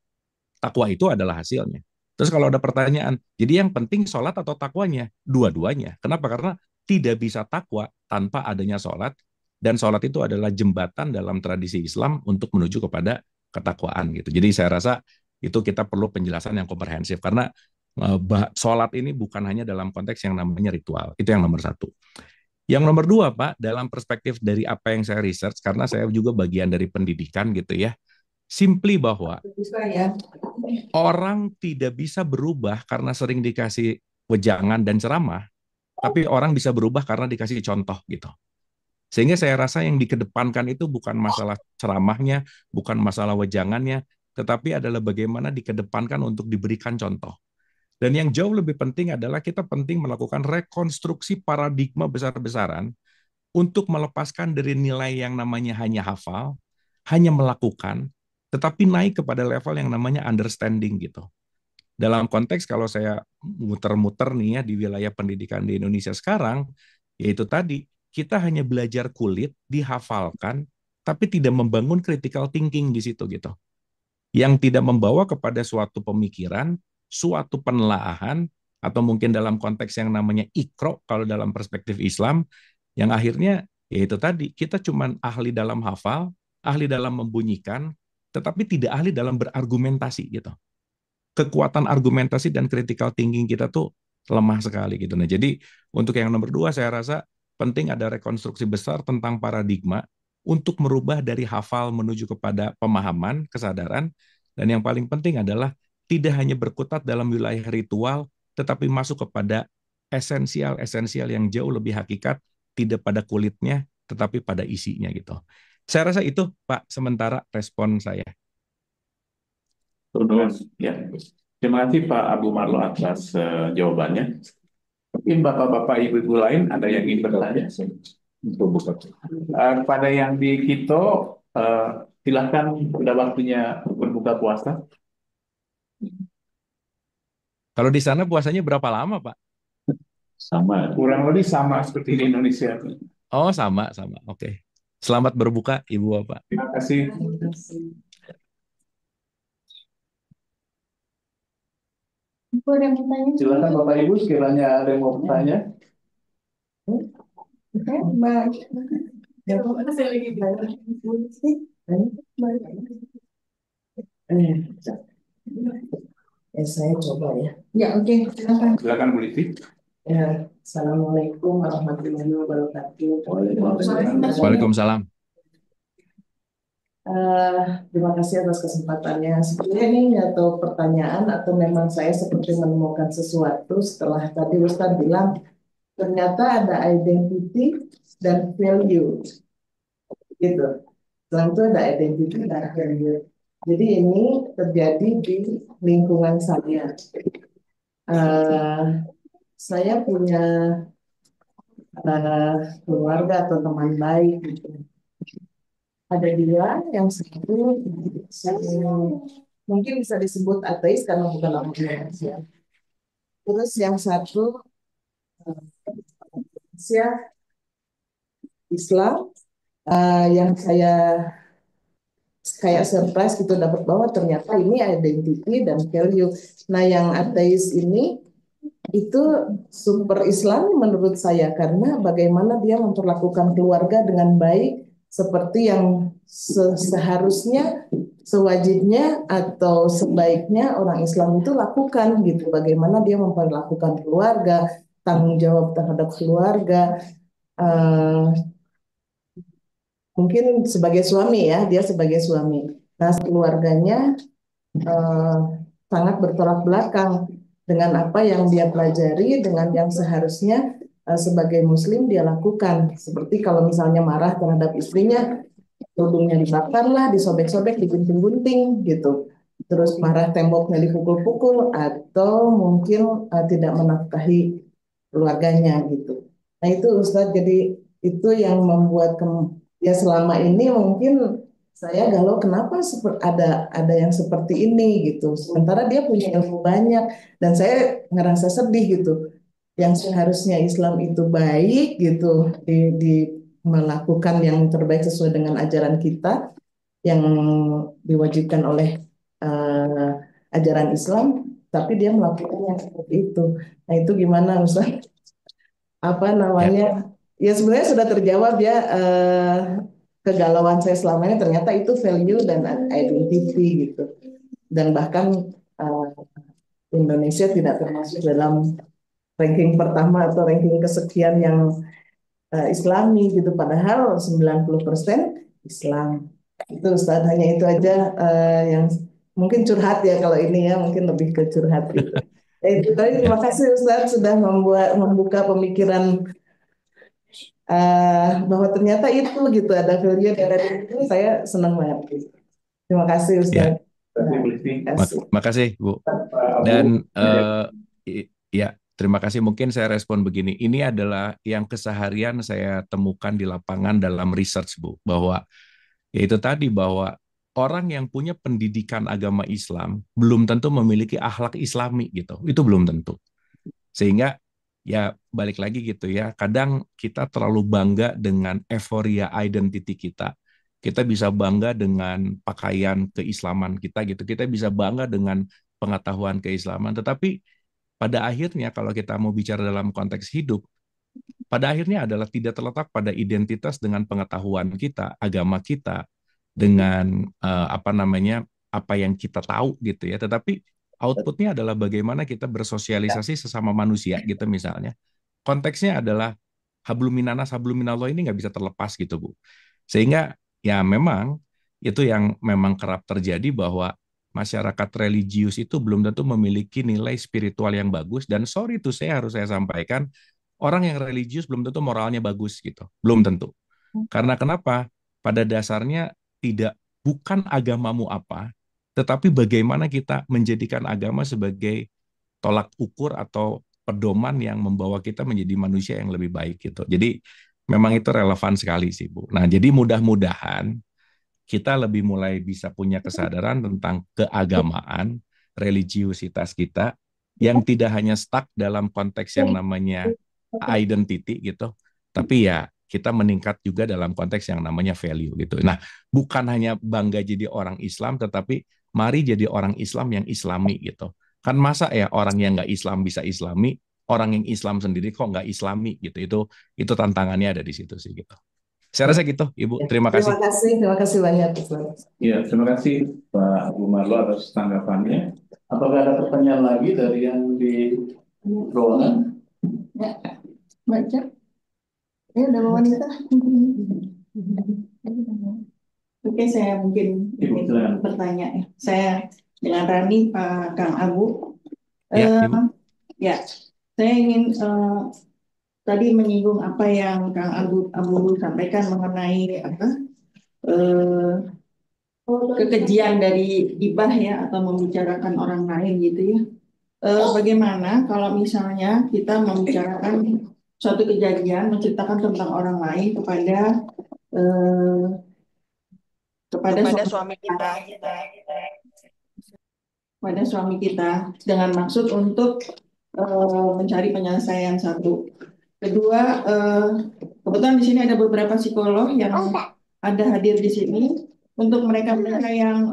Takwa itu adalah hasilnya. Terus kalau ada pertanyaan, jadi yang penting sholat atau takwanya? Dua-duanya. Kenapa? Karena tidak bisa takwa tanpa adanya sholat, dan sholat itu adalah jembatan dalam tradisi Islam untuk menuju kepada ketakwaan gitu. Jadi saya rasa itu kita perlu penjelasan yang komprehensif, karena sholat ini bukan hanya dalam konteks yang namanya ritual. Itu yang nomor satu. Yang nomor dua, Pak, dalam perspektif dari apa yang saya research, karena saya juga bagian dari pendidikan gitu ya, simply bahwa orang tidak bisa berubah karena sering dikasih wejangan dan ceramah, tapi orang bisa berubah karena dikasih contoh gitu. Sehingga saya rasa yang dikedepankan itu bukan masalah ceramahnya, bukan masalah wejangannya, tetapi adalah bagaimana dikedepankan untuk diberikan contoh. Dan yang jauh lebih penting adalah kita penting melakukan rekonstruksi paradigma besar-besaran untuk melepaskan dari nilai yang namanya hanya hafal, hanya melakukan, tetapi naik kepada level yang namanya understanding gitu. Dalam konteks kalau saya muter-muter nih ya di wilayah pendidikan di Indonesia sekarang, yaitu tadi, kita hanya belajar kulit, dihafalkan, tapi tidak membangun critical thinking di situ gitu. Yang tidak membawa kepada suatu pemikiran, suatu penelaahan, atau mungkin dalam konteks yang namanya ikro, kalau dalam perspektif Islam, yang akhirnya yaitu tadi, kita cuma ahli dalam hafal, ahli dalam membunyikan, tetapi tidak ahli dalam berargumentasi gitu. Kekuatan argumentasi dan critical thinking kita tuh lemah sekali gitu. Nah, jadi untuk yang nomor dua saya rasa penting ada rekonstruksi besar tentang paradigma untuk merubah dari hafal menuju kepada pemahaman, kesadaran, dan yang paling penting adalah tidak hanya berkutat dalam wilayah ritual, tetapi masuk kepada esensial yang jauh lebih hakikat, tidak pada kulitnya, tetapi pada isinya gitu. Saya rasa itu, Pak, sementara respon saya. Ya. Terima kasih Pak Abu Marlo atas jawabannya. Mungkin bapak-bapak ibu-ibu lain ada yang ingin bertanya? Pada yang di Quito, silahkan sudah waktunya berbuka puasa. Kalau di sana puasanya berapa lama, Pak? Sama, kurang lebih sama seperti di Indonesia. Oh, sama. Oke. Selamat berbuka, Ibu Bapak. Terima kasih. Silakan Bapak Ibu, sekiranya ada yang mau bertanya. Saya coba ya. Ya, oke. Silakan. Silakan Bu Liti. Ya, Assalamualaikum warahmatullahi wabarakatuh. Waalaikumsalam. Terima kasih atas kesempatannya. Sebenarnya ini nggak tahu pertanyaan atau memang saya seperti menemukan sesuatu setelah tadi Ustadz bilang ternyata ada identity dan value, gitu. Setelah itu ada identity dan value. Jadi ini terjadi di lingkungan saya. Saya punya keluarga atau teman baik, gitu. Ada dia yang satu mungkin bisa disebut ateis karena bukan orang Indonesia. Terus yang satu Indonesia Islam, yang saya kayak surprise gitu dapat bahwa ternyata ini identity dan value. Nah, yang ateis ini itu super Islam menurut saya karena bagaimana dia memperlakukan keluarga dengan baik seperti yang seharusnya, sewajibnya atau sebaiknya orang Islam itu lakukan gitu. Bagaimana dia memperlakukan keluarga, tanggung jawab terhadap keluarga. Mungkin sebagai suami ya, dia sebagai suami. Nah, keluarganya sangat bertolak belakang dengan apa yang dia pelajari, dengan yang seharusnya sebagai muslim dia lakukan. Seperti kalau misalnya marah terhadap istrinya, tudungnya dibakar lah, disobek-sobek, digunting-gunting gitu. Terus marah temboknya dipukul-pukul atau mungkin tidak menafkahi keluarganya gitu. Nah itu Ustadz, jadi itu yang membuat ya selama ini mungkin saya galau kenapa ada yang seperti ini gitu. Sementara dia punya ilmu banyak dan saya ngerasa sedih gitu. Yang seharusnya Islam itu baik gitu di melakukan yang terbaik sesuai dengan ajaran kita yang diwajibkan oleh ajaran Islam, tapi dia melakukan yang seperti itu. Nah itu gimana Ustaz? Apa namanya? Ya sebenarnya sudah terjawab ya, kegalauan saya selama ini ternyata itu value dan identity gitu. Dan bahkan Indonesia tidak termasuk dalam ranking pertama atau ranking kesekian yang Islami gitu. Padahal 90% Islam. Itu Ustaz, hanya itu aja yang mungkin curhat ya kalau ini ya, mungkin lebih ke curhat gitu. Itu tadi, terima kasih Ustaz sudah membuka pemikiran bahwa ternyata itu gitu ada value dari itu, saya senang banget. Terima kasih Ustaz. Makasih Bu. Dan ya terima kasih. Mungkin saya respon begini. Ini adalah yang keseharian saya temukan di lapangan dalam research Bu, bahwa yaitu tadi bahwa orang yang punya pendidikan agama Islam belum tentu memiliki akhlak Islami gitu. Itu belum tentu. Sehingga ya balik lagi gitu ya, kadang kita terlalu bangga dengan euforia identity kita. Kita bisa bangga dengan pakaian keislaman kita gitu. Kita bisa bangga dengan pengetahuan keislaman. Tetapi pada akhirnya kalau kita mau bicara dalam konteks hidup, pada akhirnya adalah tidak terletak pada identitas dengan pengetahuan kita, agama kita, dengan apa yang kita tahu gitu ya. Tetapi outputnya adalah bagaimana kita bersosialisasi sesama manusia gitu misalnya. Konteksnya adalah hablum minanas hablum minallah ini nggak bisa terlepas gitu Bu. Sehingga ya memang itu yang memang kerap terjadi bahwa masyarakat religius itu belum tentu memiliki nilai spiritual yang bagus, dan sorry itu harus saya sampaikan, orang yang religius belum tentu moralnya bagus gitu. Belum tentu. Karena kenapa? Pada dasarnya bukan agamamu apa, tetapi bagaimana kita menjadikan agama sebagai tolak ukur atau pedoman yang membawa kita menjadi manusia yang lebih baik gitu. Jadi memang itu relevan sekali sih, Bu. Nah, jadi mudah-mudahan kita lebih mulai bisa punya kesadaran tentang keagamaan, religiusitas kita yang tidak hanya stuck dalam konteks yang namanya identity gitu, tapi ya kita meningkat juga dalam konteks yang namanya value gitu. Nah, bukan hanya bangga jadi orang Islam, tetapi mari jadi orang Islam yang Islami gitu. Kan masa ya orang yang nggak Islam bisa Islami, orang yang Islam sendiri kok nggak Islami gitu. Itu tantangannya ada di situ sih gitu. Saya rasa gitu, Ibu. Terima kasih. Terima kasih banyak. Ya, terima kasih Pak Bumarlo atas tanggapannya. Apakah ada pertanyaan lagi dari yang di ruangan? Ya, baca. Ya, ada wanita. Oke, saya mungkin bertanya ya. Saya dengan Rani, Pak Kang Abu. Ya, Ibu. Ya, saya ingin tadi menyinggung apa yang Kang Abu sampaikan mengenai kekejian dari gibah ya, atau membicarakan orang lain gitu ya. Bagaimana kalau misalnya kita membicarakan suatu kejadian, menceritakan tentang orang lain kepada suami kita, pada suami kita dengan maksud untuk mencari penyelesaian satu. Kedua, kebetulan di sini ada beberapa psikolog yang ada hadir di sini untuk mereka-mereka yang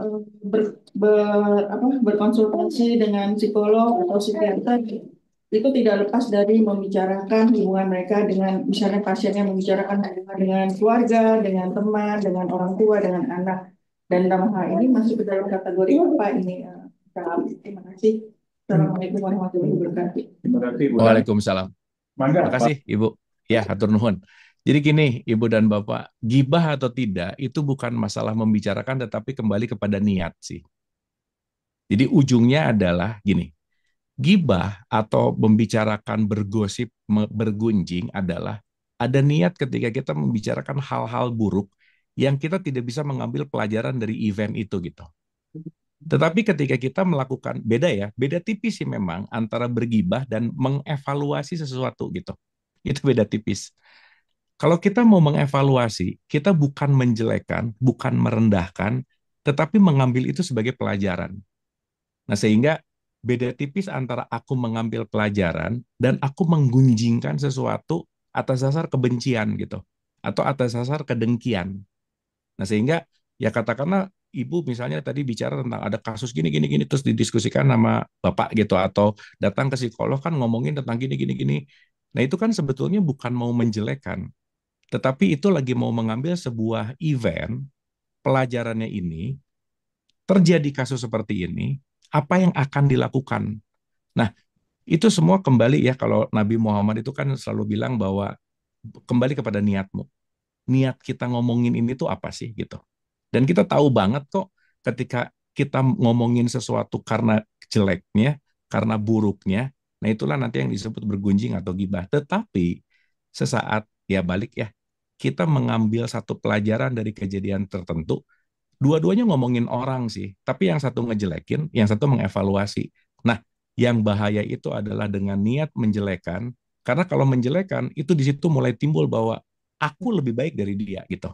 berkonsultasi dengan psikolog atau psikiater, itu tidak lepas dari membicarakan hubungan mereka dengan, misalnya pasiennya membicarakan dengan keluarga, dengan teman, dengan orang tua, dengan anak. Dan dalam hal ini masuk ke dalam kategori apa ini? Terima kasih. Assalamualaikum warahmatullahi wabarakatuh. Terima kasih, Bu. Waalaikumsalam. Mangga, Terima kasih, Ibu. Ya, hatur nuhun. Jadi gini, Ibu dan Bapak, gibah atau tidak itu bukan masalah membicarakan, tetapi kembali kepada niat sih. Jadi ujungnya adalah gini, gibah atau membicarakan, bergosip, bergunjing adalah ada niat ketika kita membicarakan hal-hal buruk yang kita tidak bisa mengambil pelajaran dari event itu gitu. Tetapi ketika kita melakukan, beda tipis sih memang antara bergibah dan mengevaluasi sesuatu gitu. Itu beda tipis. Kalau kita mau mengevaluasi, kita bukan menjelekan, bukan merendahkan, tetapi mengambil itu sebagai pelajaran. Nah, sehingga beda tipis antara aku mengambil pelajaran dan aku menggunjingkan sesuatu atas dasar kebencian gitu, atau atas dasar kedengkian. Nah, sehingga ya katakanlah Ibu misalnya tadi bicara tentang ada kasus gini terus didiskusikan sama Bapak gitu, atau datang ke psikolog kan ngomongin tentang gini. Nah, itu kan sebetulnya bukan mau menjelekan, tetapi itu lagi mau mengambil sebuah event, pelajarannya ini, terjadi kasus seperti ini, apa yang akan dilakukan. Nah, itu semua kembali ya, kalau Nabi Muhammad itu kan selalu bilang bahwa kembali kepada niatmu. Niat kita ngomongin ini tuh apa sih gitu. Dan kita tahu banget kok ketika kita ngomongin sesuatu karena jeleknya, karena buruknya, nah itulah nanti yang disebut bergunjing atau gibah. Tetapi sesaat ya balik ya, kita mengambil satu pelajaran dari kejadian tertentu, dua-duanya ngomongin orang sih, tapi yang satu ngejelekin, yang satu mengevaluasi. Nah, yang bahaya itu adalah dengan niat menjelekan, karena kalau menjelekan itu di situ mulai timbul bahwa aku lebih baik dari dia gitu.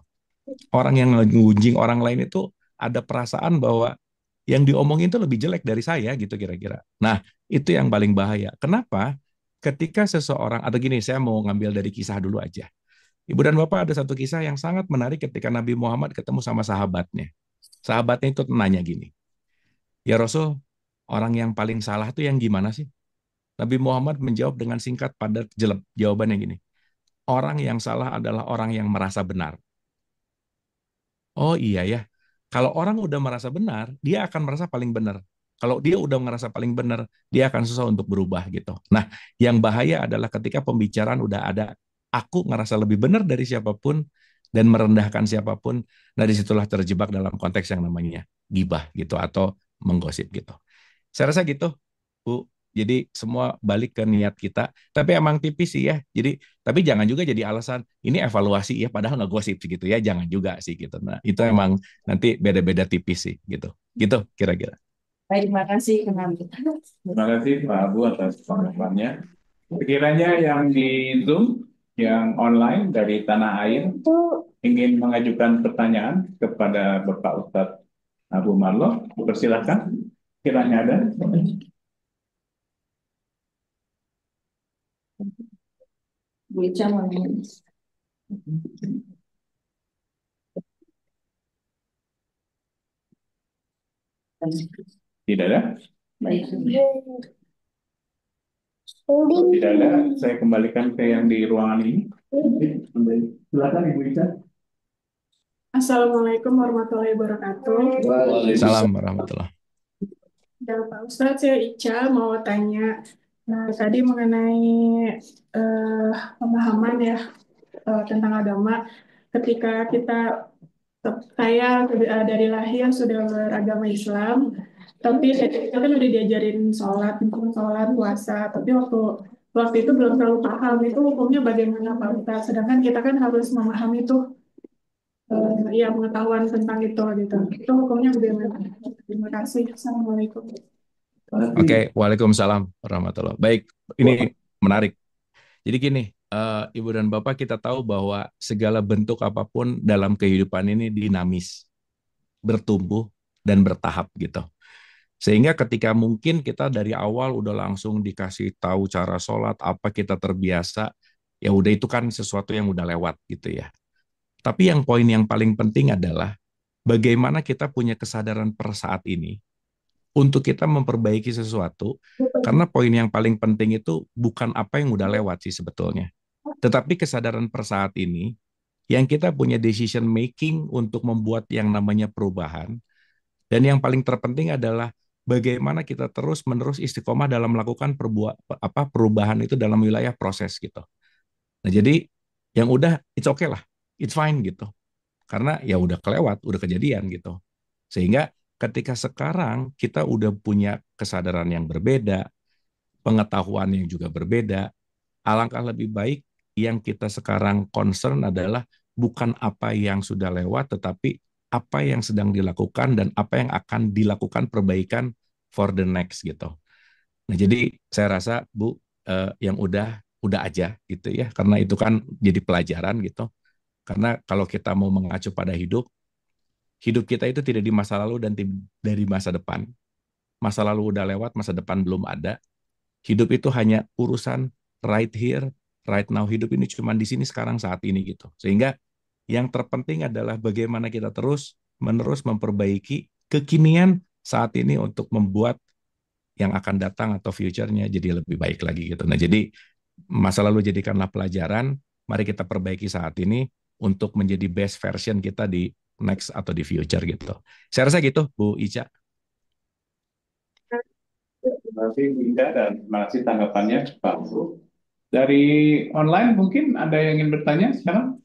Orang yang ngunjing orang lain itu ada perasaan bahwa yang diomongin itu lebih jelek dari saya gitu kira-kira. Nah, itu yang paling bahaya. Kenapa? Ketika seseorang, atau gini, saya mau ngambil dari kisah dulu aja. Ibu dan Bapak, ada satu kisah yang sangat menarik ketika Nabi Muhammad ketemu sama sahabatnya. Sahabatnya itu nanya gini, ya Rasul, orang yang paling salah itu yang gimana sih? Nabi Muhammad menjawab dengan singkat, padat, jelek. Jawabannya gini, orang yang salah adalah orang yang merasa benar. Oh iya ya, kalau orang udah merasa benar, dia akan merasa paling benar. Kalau dia udah merasa paling benar, dia akan susah untuk berubah gitu. Nah, yang bahaya adalah ketika pembicaraan udah ada, aku ngerasa lebih benar dari siapapun dan merendahkan siapapun. Nah, disitulah terjebak dalam konteks yang namanya gibah gitu, atau menggosip gitu. Saya rasa gitu, Bu. Jadi semua balik ke niat kita. Tapi emang tipis sih ya. Jadi tapi jangan juga jadi alasan ini evaluasi ya padahal nggak gosip gitu ya. Jangan juga sih gitu. Nah, itu emang nanti beda-beda tipis sih gitu. Gitu kira-kira. Baik, terima kasih Kang Abu. Terima kasih Pak Abu atas pengalamannya. Sekiranya yang di Zoom, yang online dari tanah air, ingin mengajukan pertanyaan kepada Bapak Ustadz Abu Marloh, persilahkan. Kiranya ada. Bu Ica mau nanya. Tidak ada? Baik. Tidak ada, saya kembalikan ke yang di ruangan ini. Silakan Ibu Ica. Assalamualaikum warahmatullahi wabarakatuh. Salam warahmatullah. Dan Pak Ustadz, saya Ica mau tanya. Nah, tadi mengenai pemahaman ya tentang agama. Ketika saya dari lahir sudah beragama Islam, tapi kita kan udah diajarin sholat, puasa. Tapi waktu itu belum terlalu paham itu hukumnya bagaimana Pak Ustadz. Sedangkan kita kan harus memahami itu. Ya pengetahuan tentang itu gitu. Itu hukumnya bagaimana? Terima kasih. Assalamualaikum. Oke, waalaikumsalam warahmatullah. Baik, ini menarik. Jadi gini, Ibu dan Bapak kita tahu bahwa segala bentuk apapun dalam kehidupan ini dinamis, bertumbuh dan bertahap gitu. Sehingga ketika mungkin kita dari awal udah langsung dikasih tahu cara sholat, apa kita terbiasa, ya udah itu kan sesuatu yang udah lewat gitu ya. Tapi yang poin yang paling penting adalah bagaimana kita punya kesadaran per saat ini untuk kita memperbaiki sesuatu, karena poin yang paling penting itu bukan apa yang udah lewat sih sebetulnya, tetapi kesadaran per saat ini yang kita punya decision making untuk membuat yang namanya perubahan, dan yang paling terpenting adalah bagaimana kita terus-menerus istiqomah dalam melakukan perubahan itu dalam wilayah proses gitu. Nah, jadi yang udah it's okay lah, it's fine gitu. Karena ya udah kelewat, udah kejadian gitu. Sehingga ketika sekarang kita udah punya kesadaran yang berbeda, pengetahuan yang juga berbeda, alangkah lebih baik yang kita sekarang concern adalah bukan apa yang sudah lewat, tetapi apa yang sedang dilakukan dan apa yang akan dilakukan perbaikan for the next gitu. Nah, jadi saya rasa Bu, yang udah aja gitu ya, karena itu kan jadi pelajaran gitu. Karena kalau kita mau mengacu pada hidup kita itu tidak di masa lalu dan dari masa depan. Masa lalu udah lewat, masa depan belum ada. Hidup itu hanya urusan right here, right now. Hidup ini cuma di sini sekarang saat ini gitu. Sehingga yang terpenting adalah bagaimana kita terus-menerus memperbaiki kekinian saat ini untuk membuat yang akan datang atau future-nya jadi lebih baik lagi gitu. Nah, jadi masa lalu jadikanlah pelajaran, mari kita perbaiki saat ini untuk menjadi best version kita di next atau di future gitu. Saya rasa gitu, Bu Ica. Terima kasih Bu Ica dan terima kasih tanggapannya Pak Bu. Dari online mungkin ada yang ingin bertanya sekarang?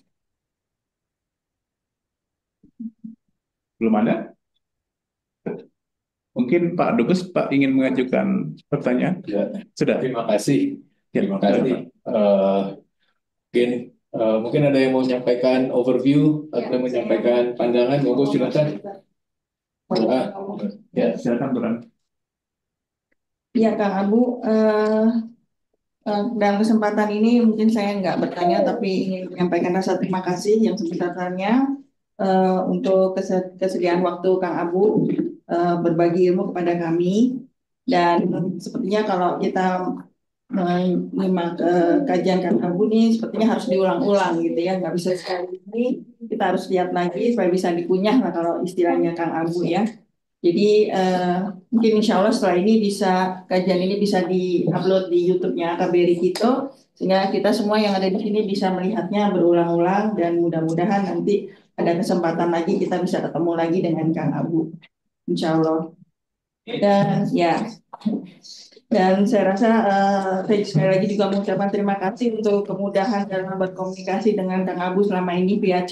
Belum ada? Mungkin Pak Dubes, Pak ingin mengajukan pertanyaan? Ya, Sudah. terima kasih. Ya, Terima kasih. Mungkin ada yang mau menyampaikan overview atau menyampaikan pandangan, monggo silakan. Ya, silakan Turan. Ya Kang Abu, dalam kesempatan ini mungkin saya nggak bertanya tapi ingin menyampaikan rasa terima kasih yang sebesar-besarnya untuk kesediaan waktu Kang Abu berbagi ilmu kepada kami, dan sepertinya kalau kita menyimak kajian Kang Abu ini sepertinya harus diulang-ulang gitu ya, nggak bisa sekali ini, kita harus lihat lagi supaya bisa dikunyah lah kalau istilahnya Kang Abu ya. Jadi mungkin insya Allah setelah ini kajian ini bisa di-upload di YouTube-nya KBRI Kito, sehingga kita semua yang ada di sini bisa melihatnya berulang-ulang, dan mudah-mudahan nanti ada kesempatan lagi kita bisa ketemu lagi dengan Kang Abu, insya Allah. Dan saya rasa saya sekali lagi juga mengucapkan terima kasih untuk kemudahan dalam berkomunikasi dengan Kang Abu selama ini via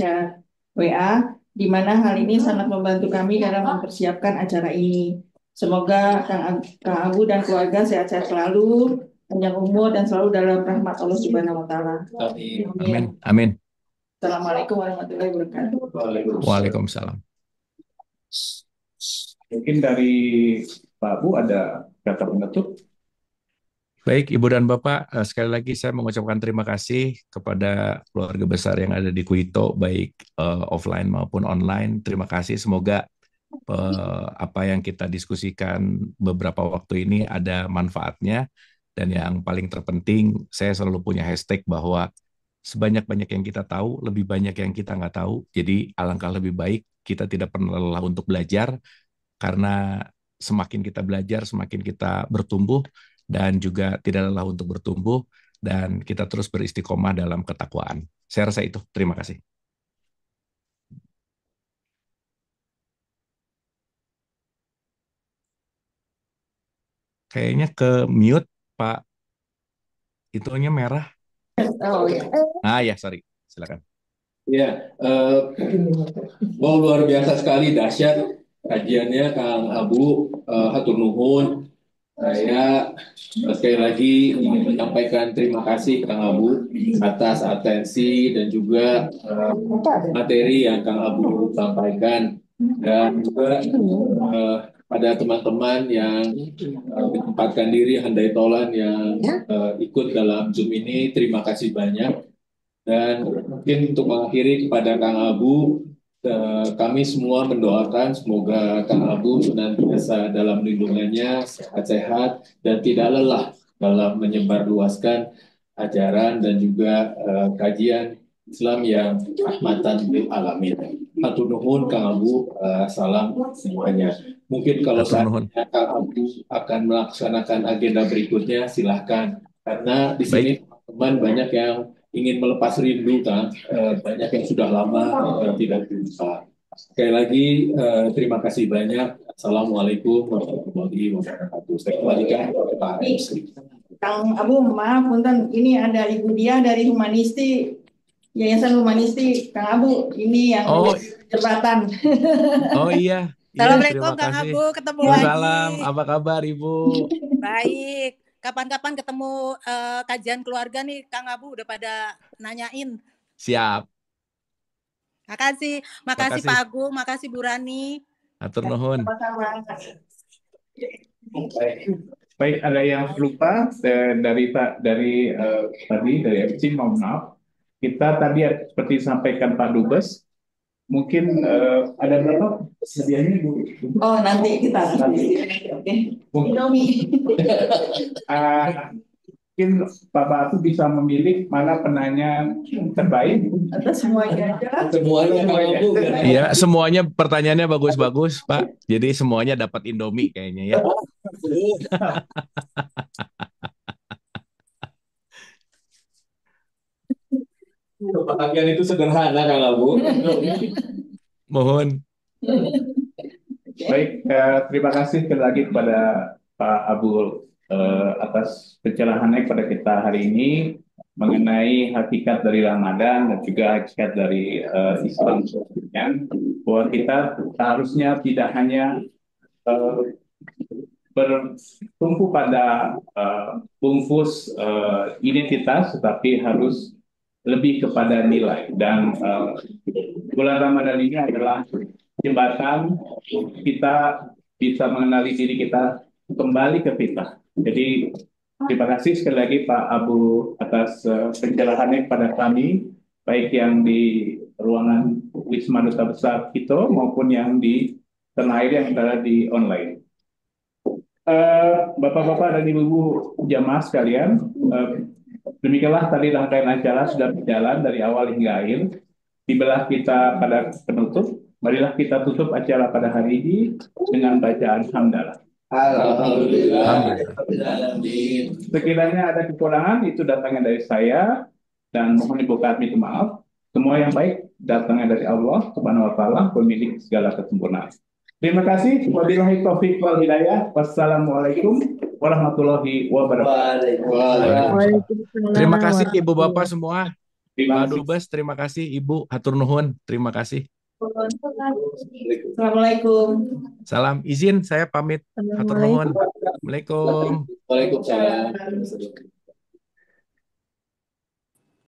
WA, di mana hal ini sangat membantu kami dalam mempersiapkan acara ini. Semoga Kang Abu dan keluarga sehat-sehat selalu, panjang umur dan selalu dalam rahmat Allah Subhanahu wa taala. Amin. Amin. Amin. Assalamualaikum warahmatullahi wabarakatuh. Waalaikumsalam. Mungkin dari Pak Abu ada kata penutup. Baik, Ibu dan Bapak, sekali lagi saya mengucapkan terima kasih kepada keluarga besar yang ada di Kuito, baik offline maupun online. Terima kasih, semoga apa yang kita diskusikan beberapa waktu ini ada manfaatnya. Dan yang paling terpenting, saya selalu punya hashtag bahwa sebanyak-banyak yang kita tahu, lebih banyak yang kita nggak tahu. Jadi alangkah lebih baik kita tidak pernah lelah untuk belajar, karena semakin kita belajar, semakin kita bertumbuh, dan juga tidak lelah untuk bertumbuh, dan kita terus beristiqomah dalam ketakwaan. Saya rasa itu. Terima kasih. Kayaknya ke mute, Pak. Itunya merah. Oh ya. Ya, sorry. Silakan. Ya, luar biasa sekali, dahsyat kajiannya Kang Abu. Hatur nuhun. Saya sekali lagi ingin menyampaikan terima kasih Kang Abu atas atensi dan juga materi yang Kang Abu sampaikan, dan juga pada teman-teman yang ditempatkan diri handai tolan yang ikut dalam Zoom ini, terima kasih banyak. Dan mungkin untuk mengakhiri, kepada Kang Abu, kami semua mendoakan semoga Kang Abu senantiasa dalam lindungannya, sehat-sehat, dan tidak lelah dalam menyebarluaskan ajaran dan juga kajian Islam yang rahmatan lil alamin. Hatur nuhun Kang Abu, salam semuanya. Mungkin kalau saatnya Kang Abu akan melaksanakan agenda berikutnya, silahkan. Karena di sini teman-teman banyak yang ingin melepas rindu, Kang. Banyak yang sudah lama tidak jumpa. Sekali lagi terima kasih banyak. Assalamualaikum warahmatullahi wabarakatuh. Saya kembalikan ke Pak MC. Kang Abu, maaf, punten, ini ada Ibu Dia dari Humanisti, Yayasan Humanisti. Kang Abu, ini yang jembatan. Oh iya. Assalamualaikum Kang Abu, ketemu lagi. Salam, apa kabar Ibu? Baik. Kapan-kapan ketemu kajian keluarga nih, Kang Abu udah pada nanyain. Siap. Makasih Pak Agung, makasih Bu Rani. Atur nuhun. Baik, ada yang lupa dari MC, mohon maaf. Kita tadi seperti disampaikan Pak Dubes, mungkin ada berapa sedianya Bu? Oh, nanti kita. Indomie. Mungkin Bapak itu bisa memilih mana penanya terbaik. Atau semuanya aja. Semuanya. Iya, semuanya pertanyaannya bagus-bagus, Pak. Jadi semuanya dapat Indomie kayaknya ya. Kebahagiaan itu sederhana, Kang Abu. Mohon. Baik, terima kasih sekali lagi kepada Pak Abu atas pencerahannya kepada kita hari ini mengenai hakikat dari Ramadan dan juga hakikat dari Islam sebetulnya, bahwa kita seharusnya tidak hanya bertumpu pada bungkus identitas, tetapi harus lebih kepada nilai. Dan bulan Ramadan ini adalah jembatan kita bisa mengenali diri kita kembali ke fitrah. Jadi terima kasih sekali lagi Pak Abu atas pencerahannya kepada kami, baik yang di ruangan Wisma Duta Besar Quito maupun yang di tanah air yang berada di online. Bapak-bapak dan ibu-ibu jamaah sekalian, demikianlah tadi rangkaian acara sudah berjalan dari awal hingga akhir. Tibalah kita pada penutup. Marilah kita tutup acara pada hari ini dengan bacaan hamdalah. Alhamdulillah. Sekiranya ada kekurangan itu datangnya dari saya dan mohon dibuka minta maaf. Semua yang baik datangnya dari Allah Subhanahu wa taala, pemilik segala kesempurnaan. Terima kasih. Wabillahi taufiq wal hidayah. Wassalamualaikum warahmatullahi wabarakatuh. Terima kasih Ibu Bapak semua. Pak Dubes, terima kasih Ibu. Hatur nuhun. Terima kasih. Assalamualaikum. Salam izin saya pamit. Hatur nuhun. Assalamualaikum. Waalaikumsalam.